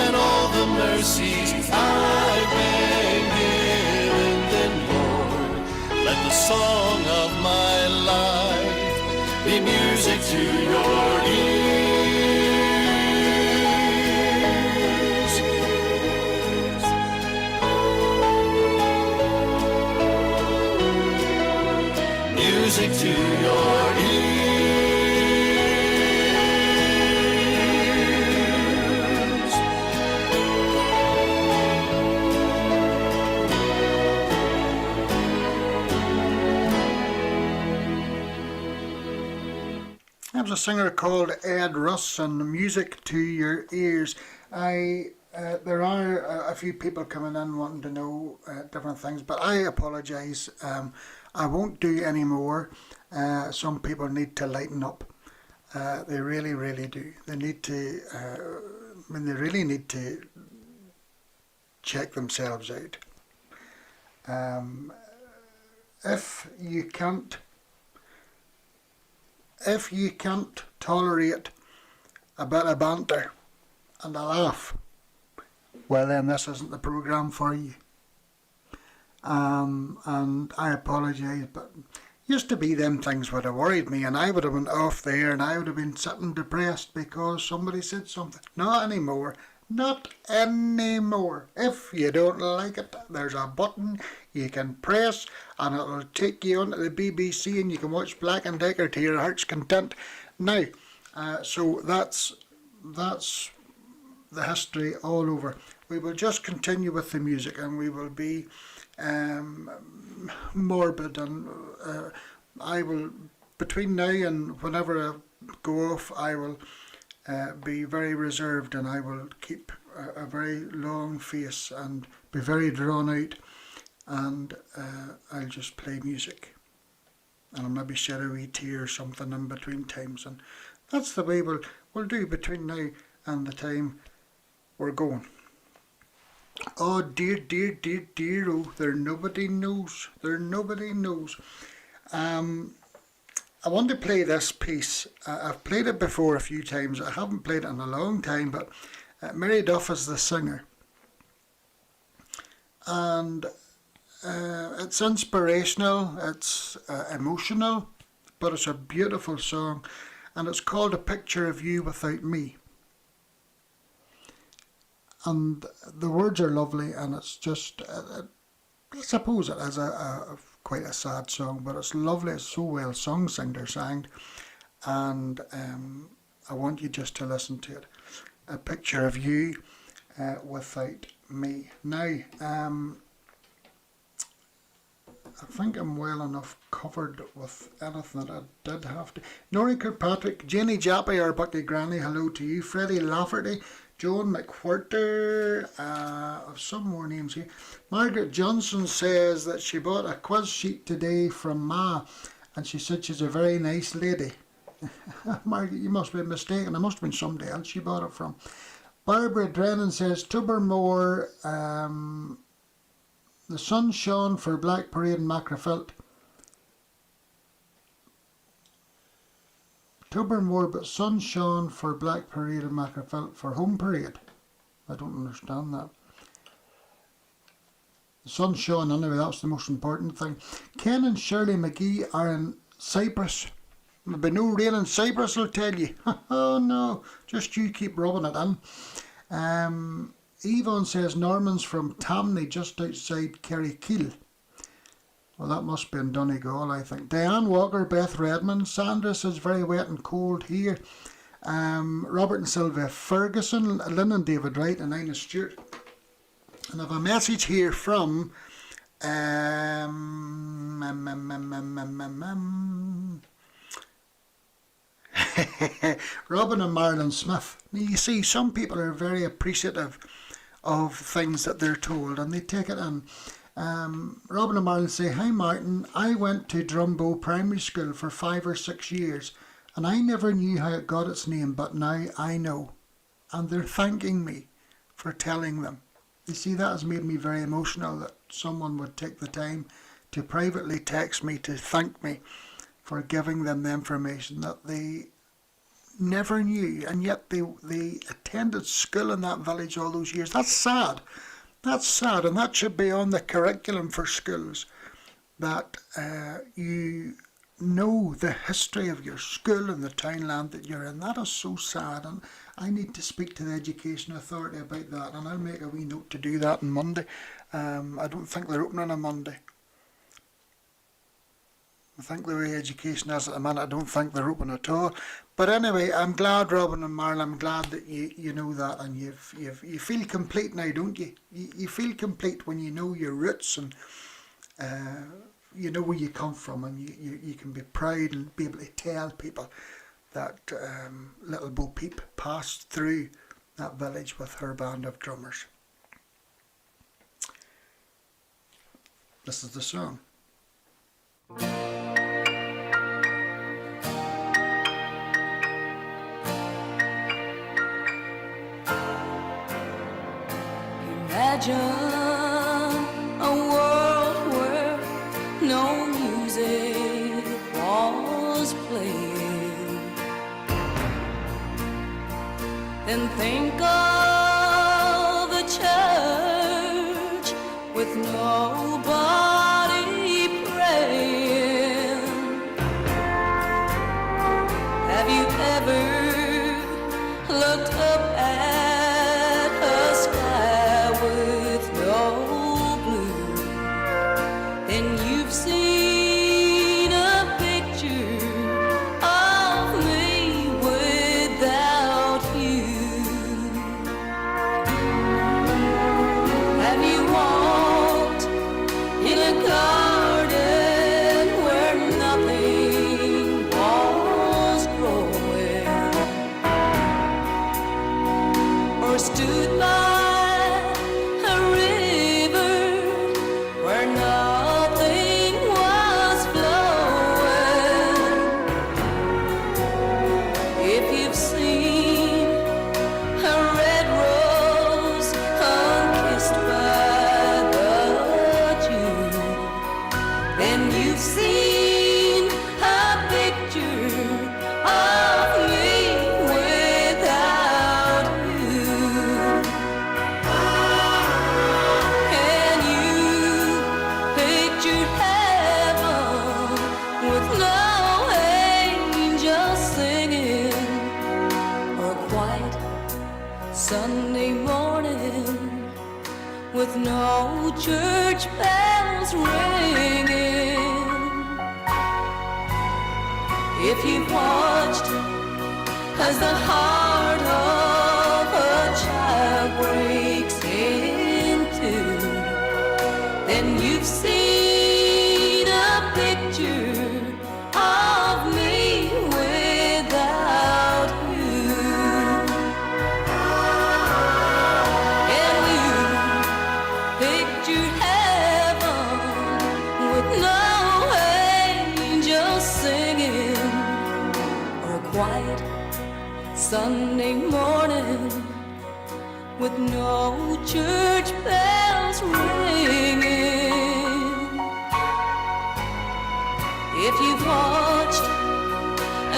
and all the mercies I've been given. Then Lord, let the song of my life be music to your ears. Music to your ears. There was a singer called Ed Russ and Music to Your Ears. There are a few people coming in wanting to know different things, but I apologise. I won't do any more. Some people need to lighten up. They really, really do. They need to, they really need to check themselves out. If you can't tolerate a bit of banter and a laugh, well then this isn't the programme for you. And I apologise, but used to be them things would have worried me, and I would have went off there and I would have been sitting depressed because somebody said something. Not anymore. Not anymore. If you don't like it, there's a button you can press and it'll take you onto the BBC and you can watch Black and Decker to your heart's content. Now, so that's the history all over. We will just continue with the music and we will be morbid, and I will, between now and whenever I go off, I will be very reserved, and I will keep a very long face and be very drawn out, and I'll just play music and I'll maybe shed a wee tear or something in between times, and that's the way will do between now and the time we're going. Oh dear, dear, dear, dear, oh, there nobody knows, there nobody knows. I want to play this piece. I've played it before a few times. I haven't played it in a long time, but Mary Duff is the singer. And it's inspirational, it's emotional, but it's a beautiful song, and it's called A Picture of You Without Me. And the words are lovely, and it's just, I suppose it is quite a sad song, but it's lovely. It's so well sung, sang, and I want you just to listen to it. A Picture of You Without Me. Now, I think I'm well enough covered with anything that I did have to. Norrie Kirkpatrick, Jenny Jappy, our Bucky Granny, hello to you. Freddie Lafferty, Joan McWhirter, some more names here. Margaret Johnson says that she bought a quiz sheet today from Ma, and she said she's a very nice lady. Margaret, you must be mistaken. It must have been somebody else she bought it from. Barbara Drennan says Tobermore, the sun shone for Black Parade in Macrofilt. Tobermore, but sun shone for Black Parade in Macrofilt for home parade. I don't understand that. The sun shone anyway, that's the most important thing. Ken and Shirley McGee are in Cyprus. There'll be no rain in Cyprus, I'll tell you. Oh no, just you keep rubbing it in. Yvonne says Norman's from Tamney, just outside Kerrykeel. Well, that must be in Donegal, I think. Diane Walker, Beth Redmond. Sandra says very wet and cold here. Robert and Sylvia Ferguson, Lynn and David Wright, and Ina Stewart. And I have a message here from Robin and Marilyn Smith. You see, some people are very appreciative of things that they're told, and they take it in. Robin and Marlon say, hi Martin, I went to Drumbo Primary School for 5 or 6 years, and I never knew how it got its name, but now I know. And they're thanking me for telling them. You see, that has made me very emotional, that someone would take the time to privately text me to thank me for giving them the information that they never knew, and yet they attended school in that village all those years. That's sad. That's sad, and that should be on the curriculum for schools, that you know the history of your school and the townland that you're in. That is so sad, and I need to speak to the Education Authority about that, and I'll make a wee note to do that on Monday. I don't think they're open on a Monday. I think the way education is at the minute, I don't think they're open at all. But anyway, I'm glad, Robin and Marla, I'm glad that you know that, and you feel complete now, don't you? You feel complete when you know your roots, and you know where you come from, and you can be proud and be able to tell people that little Bo Peep passed through that village with her band of drummers. This is the song. Imagine a world where no music was playing, and think of a church with nobody praying. Have you ever looked up at a sky with no blue? Then you've seen a picture of me without you. Have you walked in a garden where nothing was growing, or stood by a river where nothing was flowing? If you've seen with no church bells ringing. If you've watched as the heart of a child breaks in two, then you've seen a picture of me without you. And you picture heaven with no angels singing, or a quiet Sunday morning with no church bells ringing. If you've watched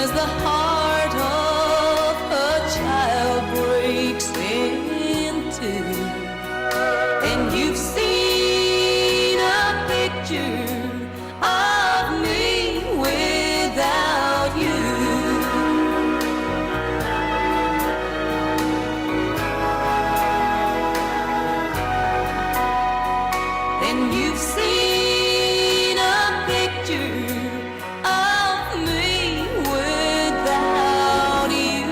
as the heart of a child breaks in two, and you've seen a picture of me without you. And you've seen a picture of me without you.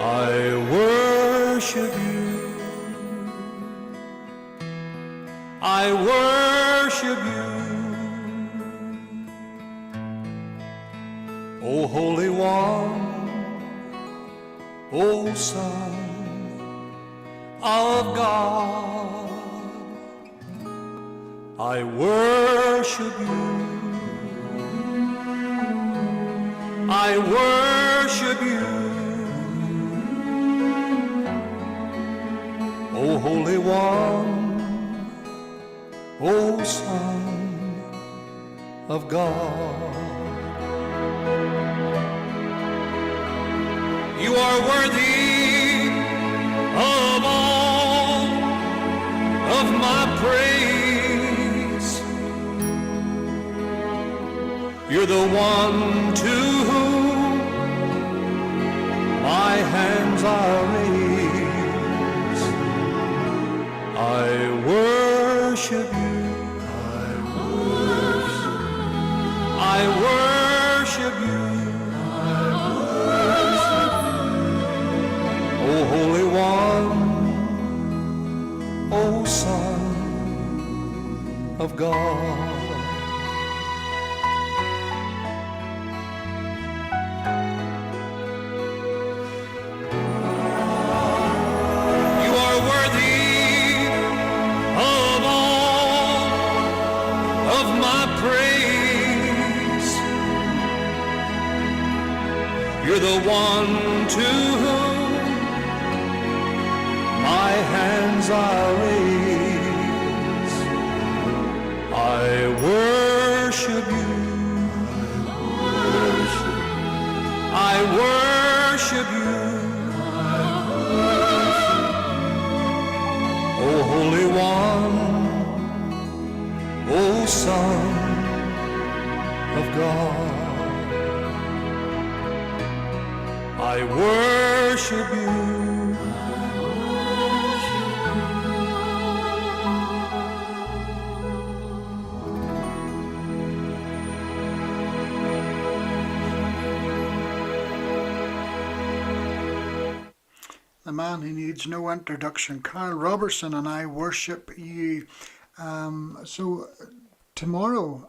I worship you. I worship you. O Holy One, O Son of God. I worship you. I worship you. O Holy One, O Son of God. You are worthy of all of my praise. You're the one to whom my hands are raised. I worship you. I worship you. O Holy One, O Son of God. You are worthy of all of my praise. You're the one to whom my hands are raised. I worship you. I worship you. O Holy One, O Son of God. I worship you. The man who needs no introduction, Carl Robertson, and I worship you. So tomorrow,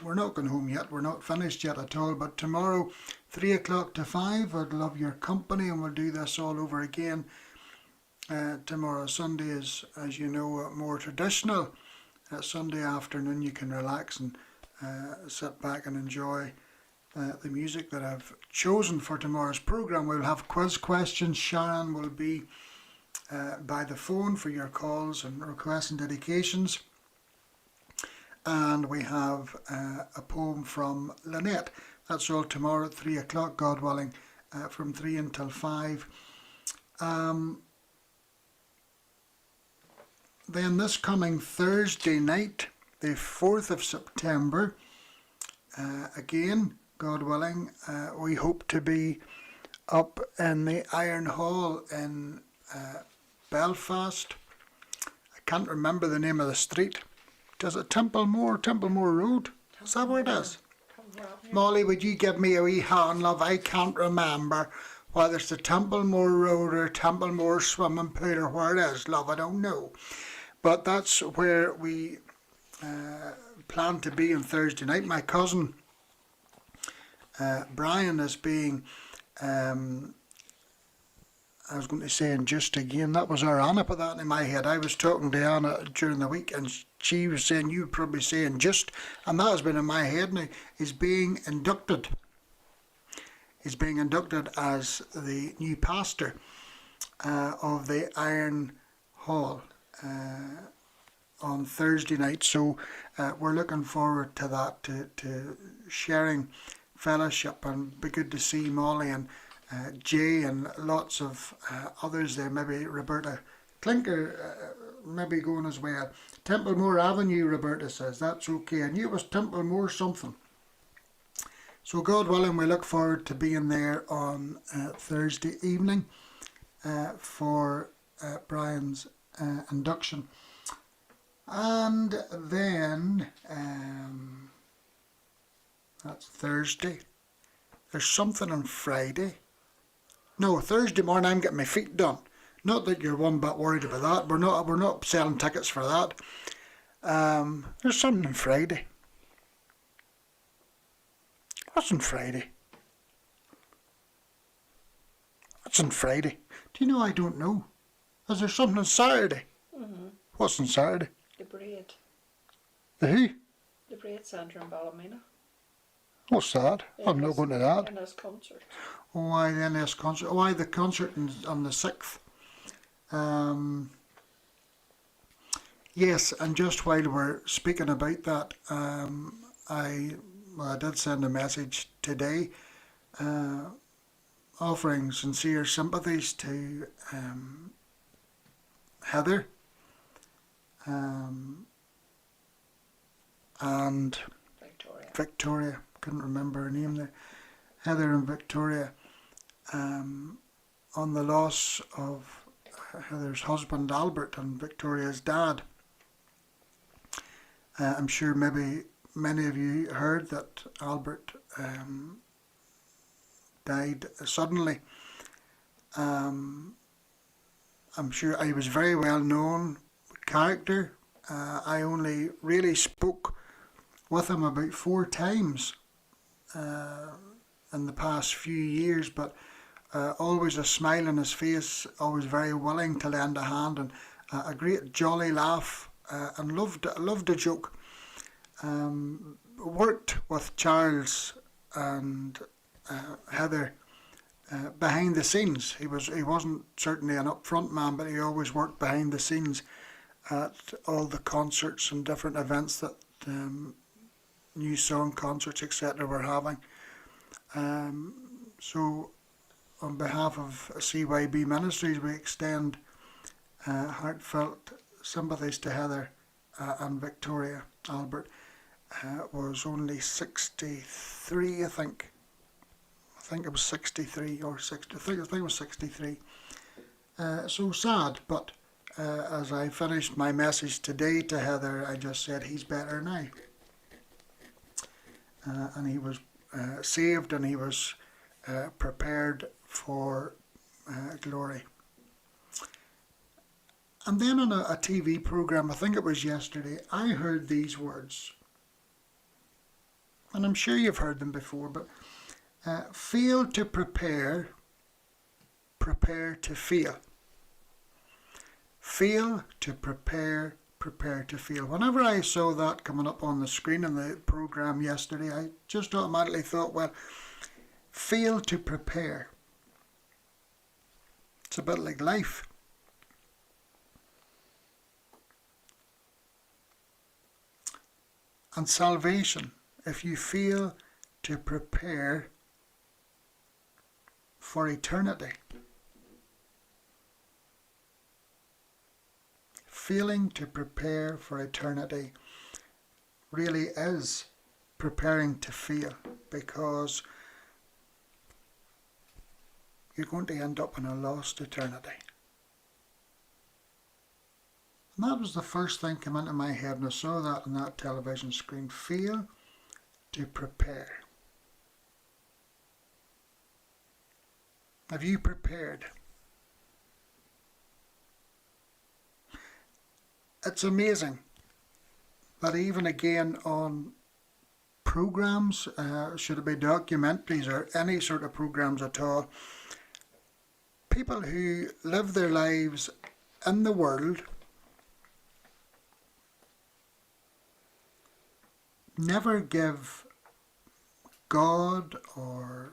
we're not going home yet, we're not finished yet at all, but tomorrow 3 o'clock to 5, I'd love your company, and we'll do this all over again. Tomorrow Sunday is, as you know, more traditional. Sunday afternoon you can relax and sit back and enjoy the music that I've chosen for tomorrow's programme. We'll have quiz questions. Sharon will be by the phone for your calls and requests and dedications. And we have a poem from Lynette. That's all tomorrow at 3 o'clock, God willing, from 3 until 5. Then this coming Thursday night, the 4th of September, again, God willing, we hope to be up in the Iron Hall in Belfast. I can't remember the name of the street. Is it Templemore Road? Is that where it is? Molly, would you give me a wee hand, love? I can't remember whether it's the Templemore Road or Templemore Swimming Pool or where it is, love. I don't know. But that's where we plan to be on Thursday night. My cousin Brian is being, I was going to say induced again. That was our Anna, put that in my head. I was talking to Anna during the week and she was saying, you would probably say induced, and that has been in my head now. He's being inducted. He's being inducted as the new pastor of the Iron Hall on Thursday night. So we're looking forward to that, to sharing fellowship, and be good to see Molly and Jay and lots of others there. Maybe Roberta Clinker maybe going as well. Templemore Avenue, Roberta says. That's okay. I knew it was Templemore something. So God willing, we look forward to being there on Thursday evening for Brian's induction. And then that's Thursday. There's something on Friday. No, Thursday morning I'm getting my feet done. Not that you're one bit worried about that. We're not selling tickets for that. There's something on Friday. What's on Friday? What's on Friday? Do you know? I don't know. Is there something on Saturday? Mm-hmm. What's on Saturday? The Braid. The who? The Braid Centre in Ballymena. What's that? I'm not going to that. NS concert. Oh, why the NS concert? Oh, why the concert on the 6th? Yes, and just while we're speaking about that, I did send a message today offering sincere sympathies to Heather and Victoria. Couldn't remember her name there. Heather and Victoria on the loss of Heather's husband Albert and Victoria's dad. I'm sure maybe many of you heard that Albert died suddenly. I'm sure he was very well known character. I only really spoke with him about 4 times in the past few years, but always a smile on his face, always very willing to lend a hand, and a great jolly laugh, and loved a joke. Worked with Charles and Heather behind the scenes. He wasn't certainly an upfront man, but he always worked behind the scenes at all the concerts and different events that new song concerts, etc. were having. So on behalf of CYB Ministries, we extend heartfelt sympathies to Heather and Victoria. Albert was only 63, I think. I think it was 63 or 60. I think it was 63. So sad, but as I finished my message today to Heather, I just said he's better now. And he was saved, and he was prepared for glory. And then on a TV program, I think it was yesterday, I heard these words. And I'm sure you've heard them before, but fail to prepare, prepare to fail. Fail to prepare, prepare to fail. Whenever I saw that coming up on the screen in the program yesterday, I just automatically thought, well, fail to prepare. It's a bit like life. And salvation, if you fail to prepare for eternity, failing to prepare for eternity really is preparing to fail, because you're going to end up in a lost eternity. And that was the first thing came into my head when I saw that on that television screen. Fail to prepare. Have you prepared? It's amazing that even again on programs, should it be documentaries or any sort of programs at all, people who live their lives in the world never give God or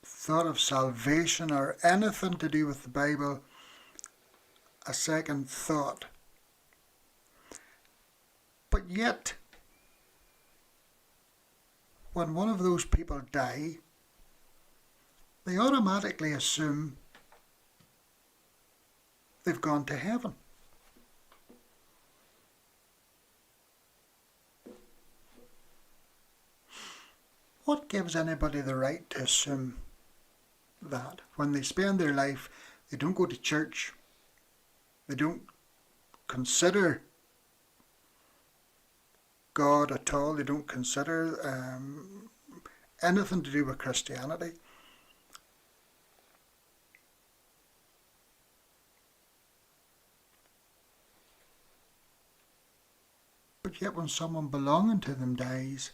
thought of salvation or anything to do with the Bible a second thought. But yet, when one of those people die, they automatically assume they've gone to heaven. What gives anybody the right to assume that? When they spend their life, they don't go to church, they don't consider God at all, they don't consider anything to do with Christianity. But yet when someone belonging to them dies,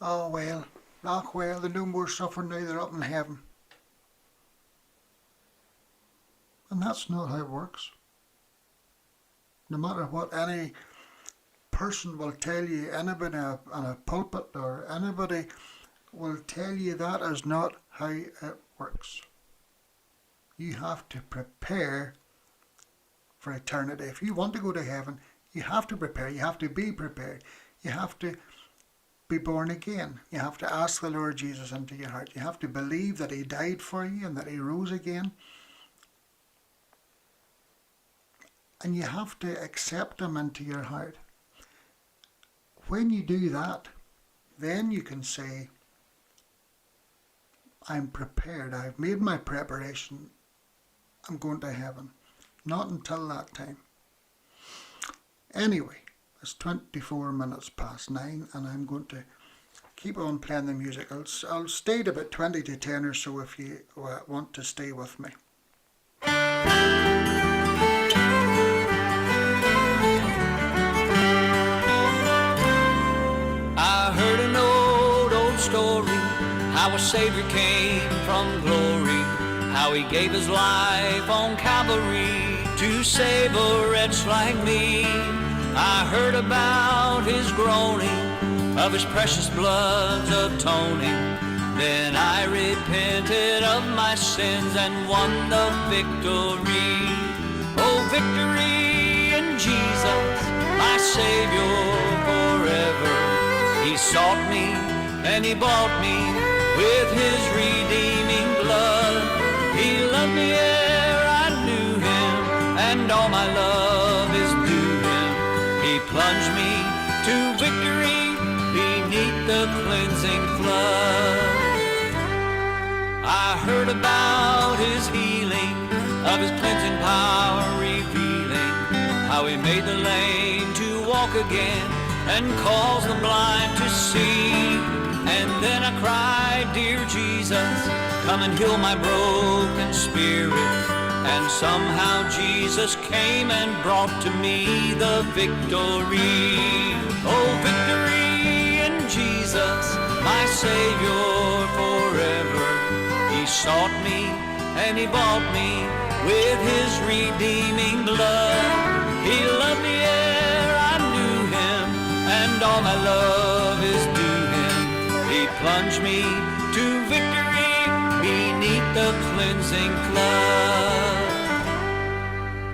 oh well, they're no more suffering now, they're up in heaven. And that's not how it works. No matter what any person will tell you, anybody on a pulpit or anybody will tell you, that is not how it works. You have to prepare for eternity. If you want to go to heaven, you have to prepare. You have to be prepared. You have to be born again. You have to ask the Lord Jesus into your heart. You have to believe that He died for you and that He rose again. And you have to accept Him into your heart. When you do that, then you can say, I'm prepared. I've made my preparation. I'm going to heaven. Not until that time. Anyway, it's 24 minutes past 9 and I'm going to keep on playing the music. I'll stay at about 20 to 10 or so if you want to stay with me. I heard an old story, how a Savior came from glory, how He gave His life on Calvary to save a wretch like me. I heard about His groaning, of His precious blood's atoning. Then I repented of my sins and won the victory. Oh, victory in Jesus, my Savior forever. He sought me and He bought me with His redeeming blood. He loved me ere I knew Him, and all my love is due Him. He plunged me to victory beneath the cleansing flood. I heard about His healing, of His cleansing power revealing, how He made the lame to walk again and caused the blind to see. And then I cried, dear Jesus, come and heal my broken spirit. And somehow Jesus came and brought to me the victory. Oh, victory in Jesus, my Savior forever. He sought me and He bought me with His redeeming blood. He loved me ere I knew Him, and all my love is due Him. He plunged me to victory beneath the cleansing flood.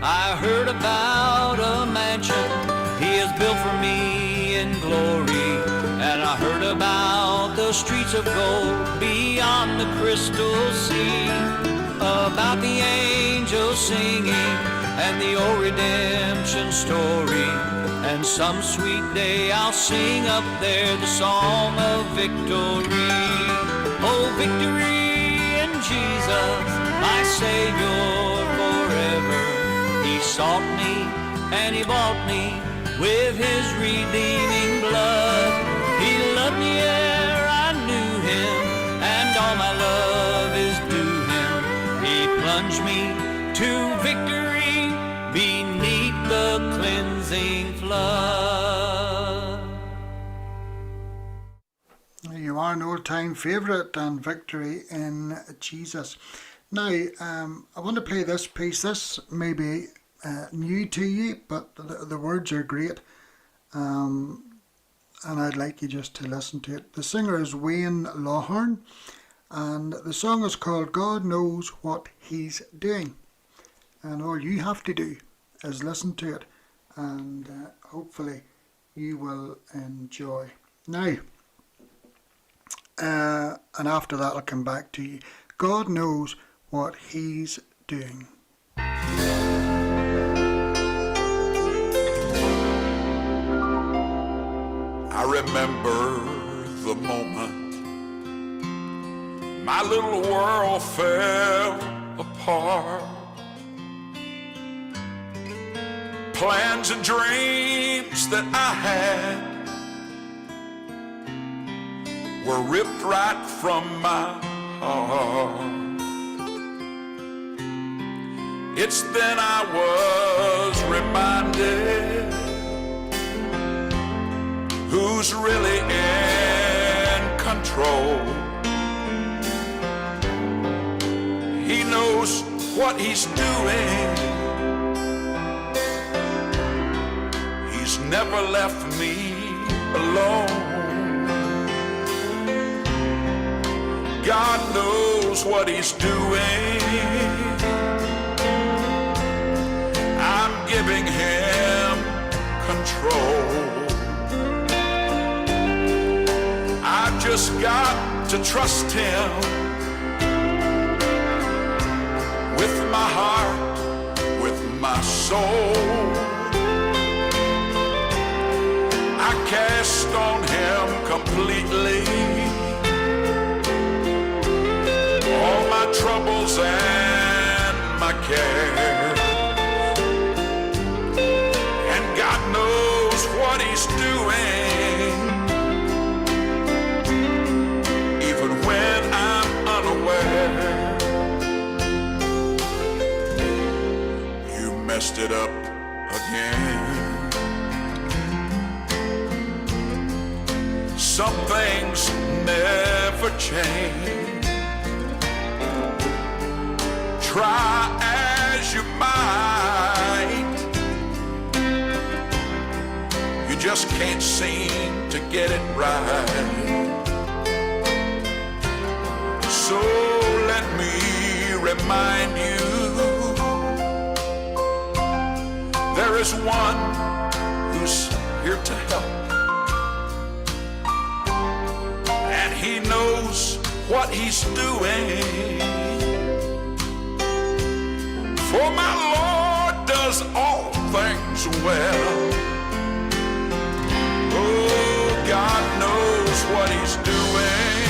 I heard about a mansion He has built for me in glory, and I heard about the streets of gold beyond the crystal sea. about the angels singing and the old redemption story. And some sweet day I'll sing up there the song of victory. Oh, victory in Jesus, my Savior forever. He sought me and He bought me with His redeeming blood. He loved me ere I knew Him, and all my love is due Him. He plunged me to victory beneath the cleansing flood. There you are, an old-time favourite, and victory in Jesus. Now, I want to play this piece. This may be new to you, but the words are great, and I'd like you just to listen to it. The singer is Wayne Lawhorn, and the song is called God Knows What He's Doing. And all you have to do is listen to it, and hopefully you will enjoy. Now, and after that I'll come back to you. God knows what He's doing. I remember the moment my little world fell apart. Plans and dreams that I had were ripped right from my heart. It's then I was reminded who's really in control. He knows what He's doing. He's never left me alone. God knows what He's doing. I'm giving Him control. I've just got to trust Him with my heart, with my soul. I cast on Him completely all my troubles and my care. And God knows what He's doing, even when I'm unaware. You messed it up again. Some things never change. Try as you might, you just can't seem to get it right. So let me remind you, there is one who's here to help, and He knows what He's doing. For my Lord does all things well. Oh, God knows what He's doing.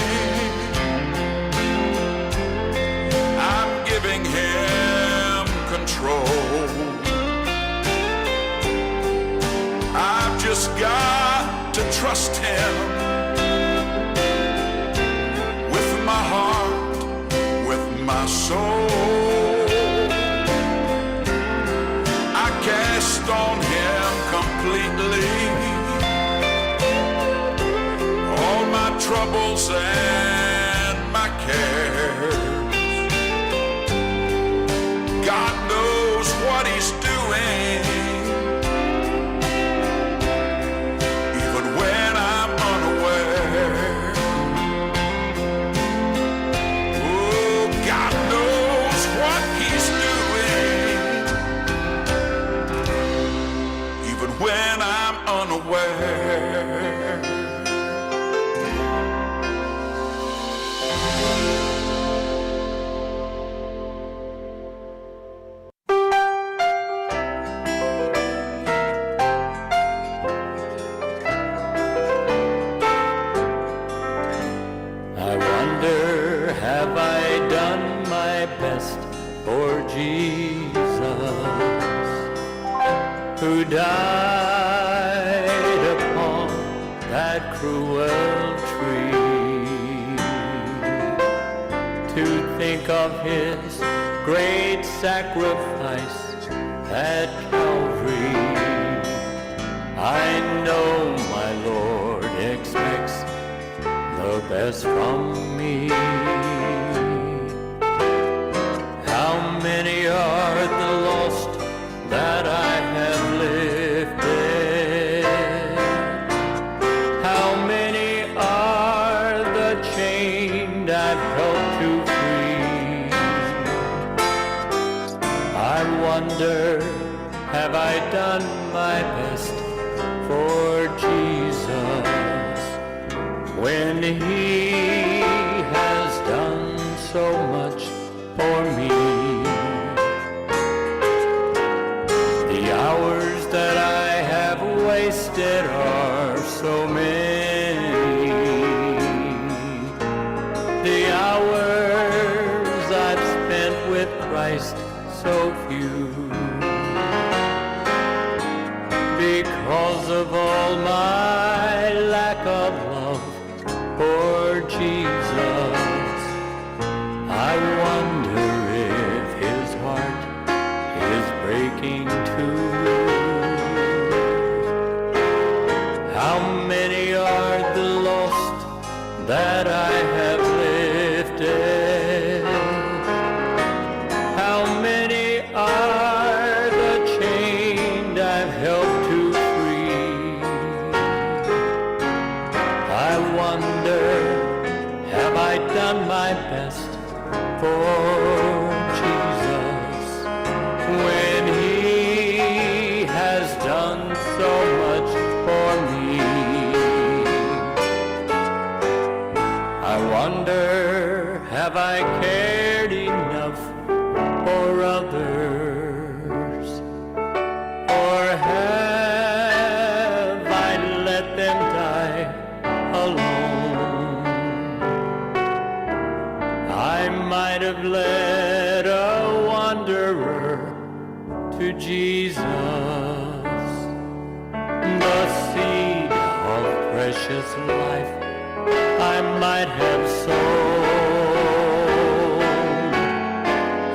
I'm giving Him control. I've just got to trust Him with my heart, with my soul. Cast on Him completely all my troubles and my cares. God knows what He's doing, even when I'm unaware. Oh, God knows what He's doing, when I'm unaware. Jesus, who died upon that cruel tree. To think of his great sacrifice at Calvary, I know my Lord expects the best from me. How many are the lost that I have lifted? How many are the chained I've helped to free? I wonder, have I done my best for Jesus when he has done so much for me? The hours that I have wasted are so many. The hours I've spent with Christ so few. Because of all my lack of love for Jesus, I wonder if his heart is breaking too. How many are the lost that I have lifted? How many are the chained I've helped to free? I wonder, have I done my best for Jesus when he has done so much for me? I wonder, have I cared enough for others, or have I let them die alone? I might have led a wanderer to Jesus, the seed of precious life I might have sown.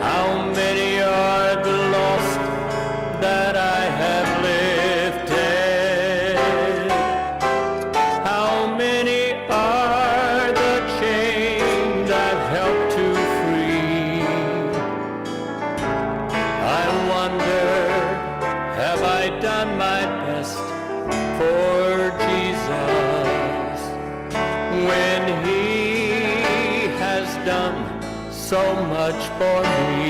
How many are the lost that I have lifted? How many are the chained I've helped to free? I wonder, have I done my best for Jesus when he has done so much for me?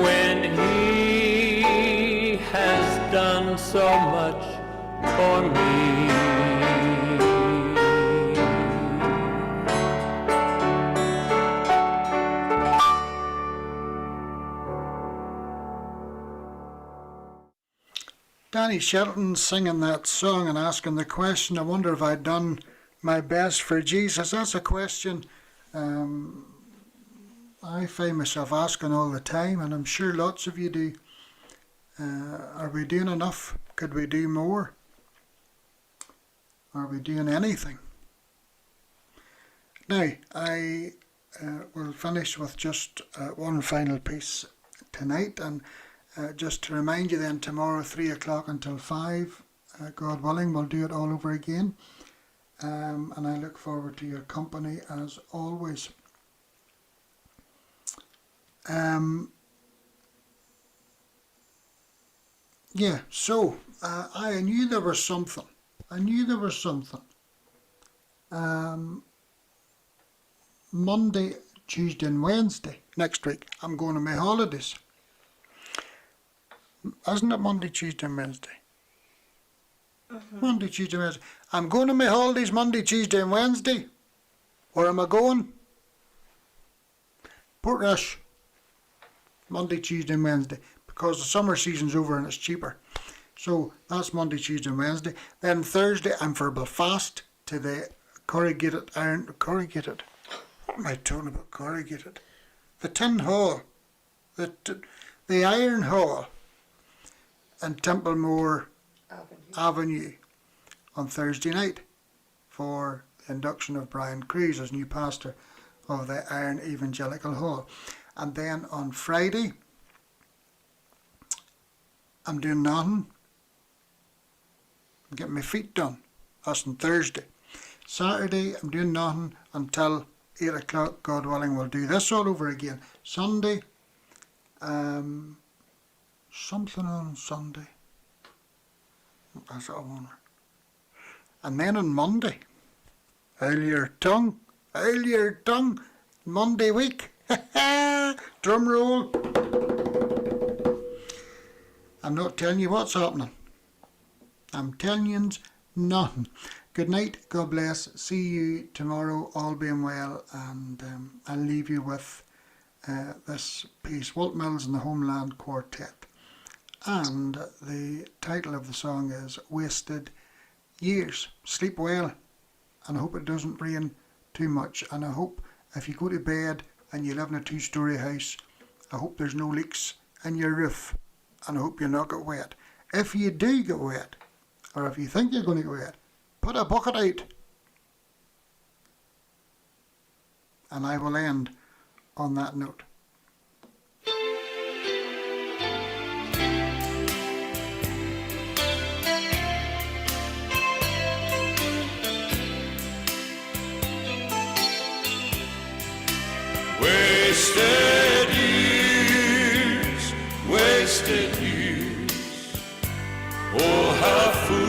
When he has done so much for me. Danny Shelton singing that song and asking the question, I wonder if I'd done my best for Jesus. That's a question I find myself asking all the time, and I'm sure lots of you do. Are we doing enough? Could we do more? Are we doing anything? Now, I will finish with just one final piece tonight, and just to remind you then, tomorrow 3 o'clock until 5, God willing, we'll do it all over again. And I look forward to your company as always. Yeah, so I knew there was something. Monday, Tuesday and Wednesday next week, I'm going on my holidays. Isn't it Monday, Tuesday and Wednesday? Monday, Tuesday and Wednesday. I'm going on my holidays Monday, Tuesday and Wednesday. Where am I going? Portrush. Monday, Tuesday and Wednesday. Because the summer season's over and it's cheaper. So that's Monday, Tuesday and Wednesday. Then Thursday I'm for Belfast to the corrugated. What am I talking about? Corrugated. the Tin Hall, the Iron Hall in Templemore Avenue on Thursday night for the induction of Brian Cruz as new pastor of the Iron Evangelical Hall. And then on Friday, I'm doing nothing. I'm getting my feet done. That's on Thursday. Saturday, I'm doing nothing until 8 o'clock, God willing. We'll do this all over again. Sunday, something on Sunday. That's what I wonder. And then on Monday, hold your tongue, Monday week. Drum roll. I'm not telling you what's happening. I'm telling you nothing. Good night, God bless. See you tomorrow, all being well, and I'll leave you with this piece, Walt Mills and the Homeland Quartet. And the title of the song is Wasted Years. Sleep well, and I hope it doesn't rain too much. And I hope if you go to bed and you live in a 2-story house, I hope there's no leaks in your roof, and I hope you not get wet. If you do get wet, or if you think you're going to get wet, put a bucket out. And I will end on that note. Wasted years, wasted years. Oh, how foolish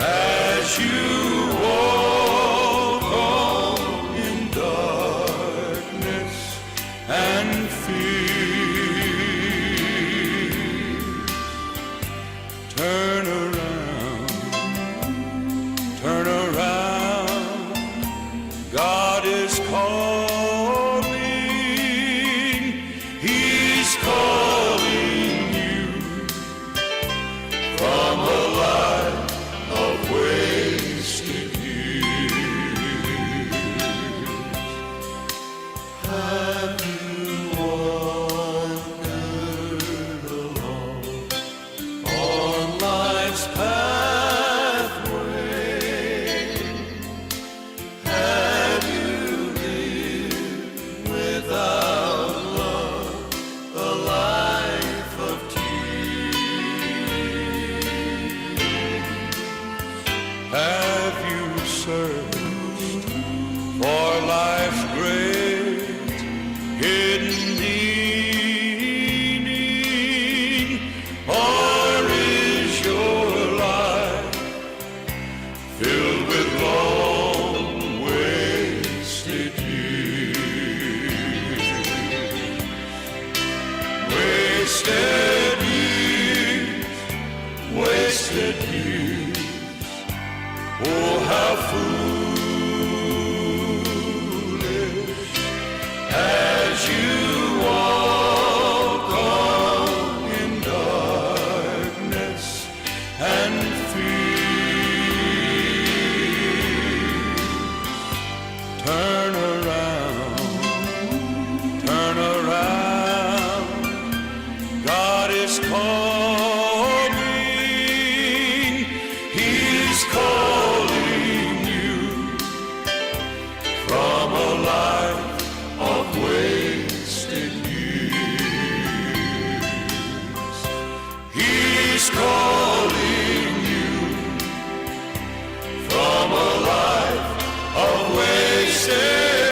as you walk on in darkness and fear. Turn around, God is calling, He's calling you from a life of wasted years. Have you wandered along on life's pathway? Have you lived without love, a life of tears? Have you searched for life's great hidden meaning, or is your life filled with long wasted years? Wasted years, wasted years. Oh, how foolish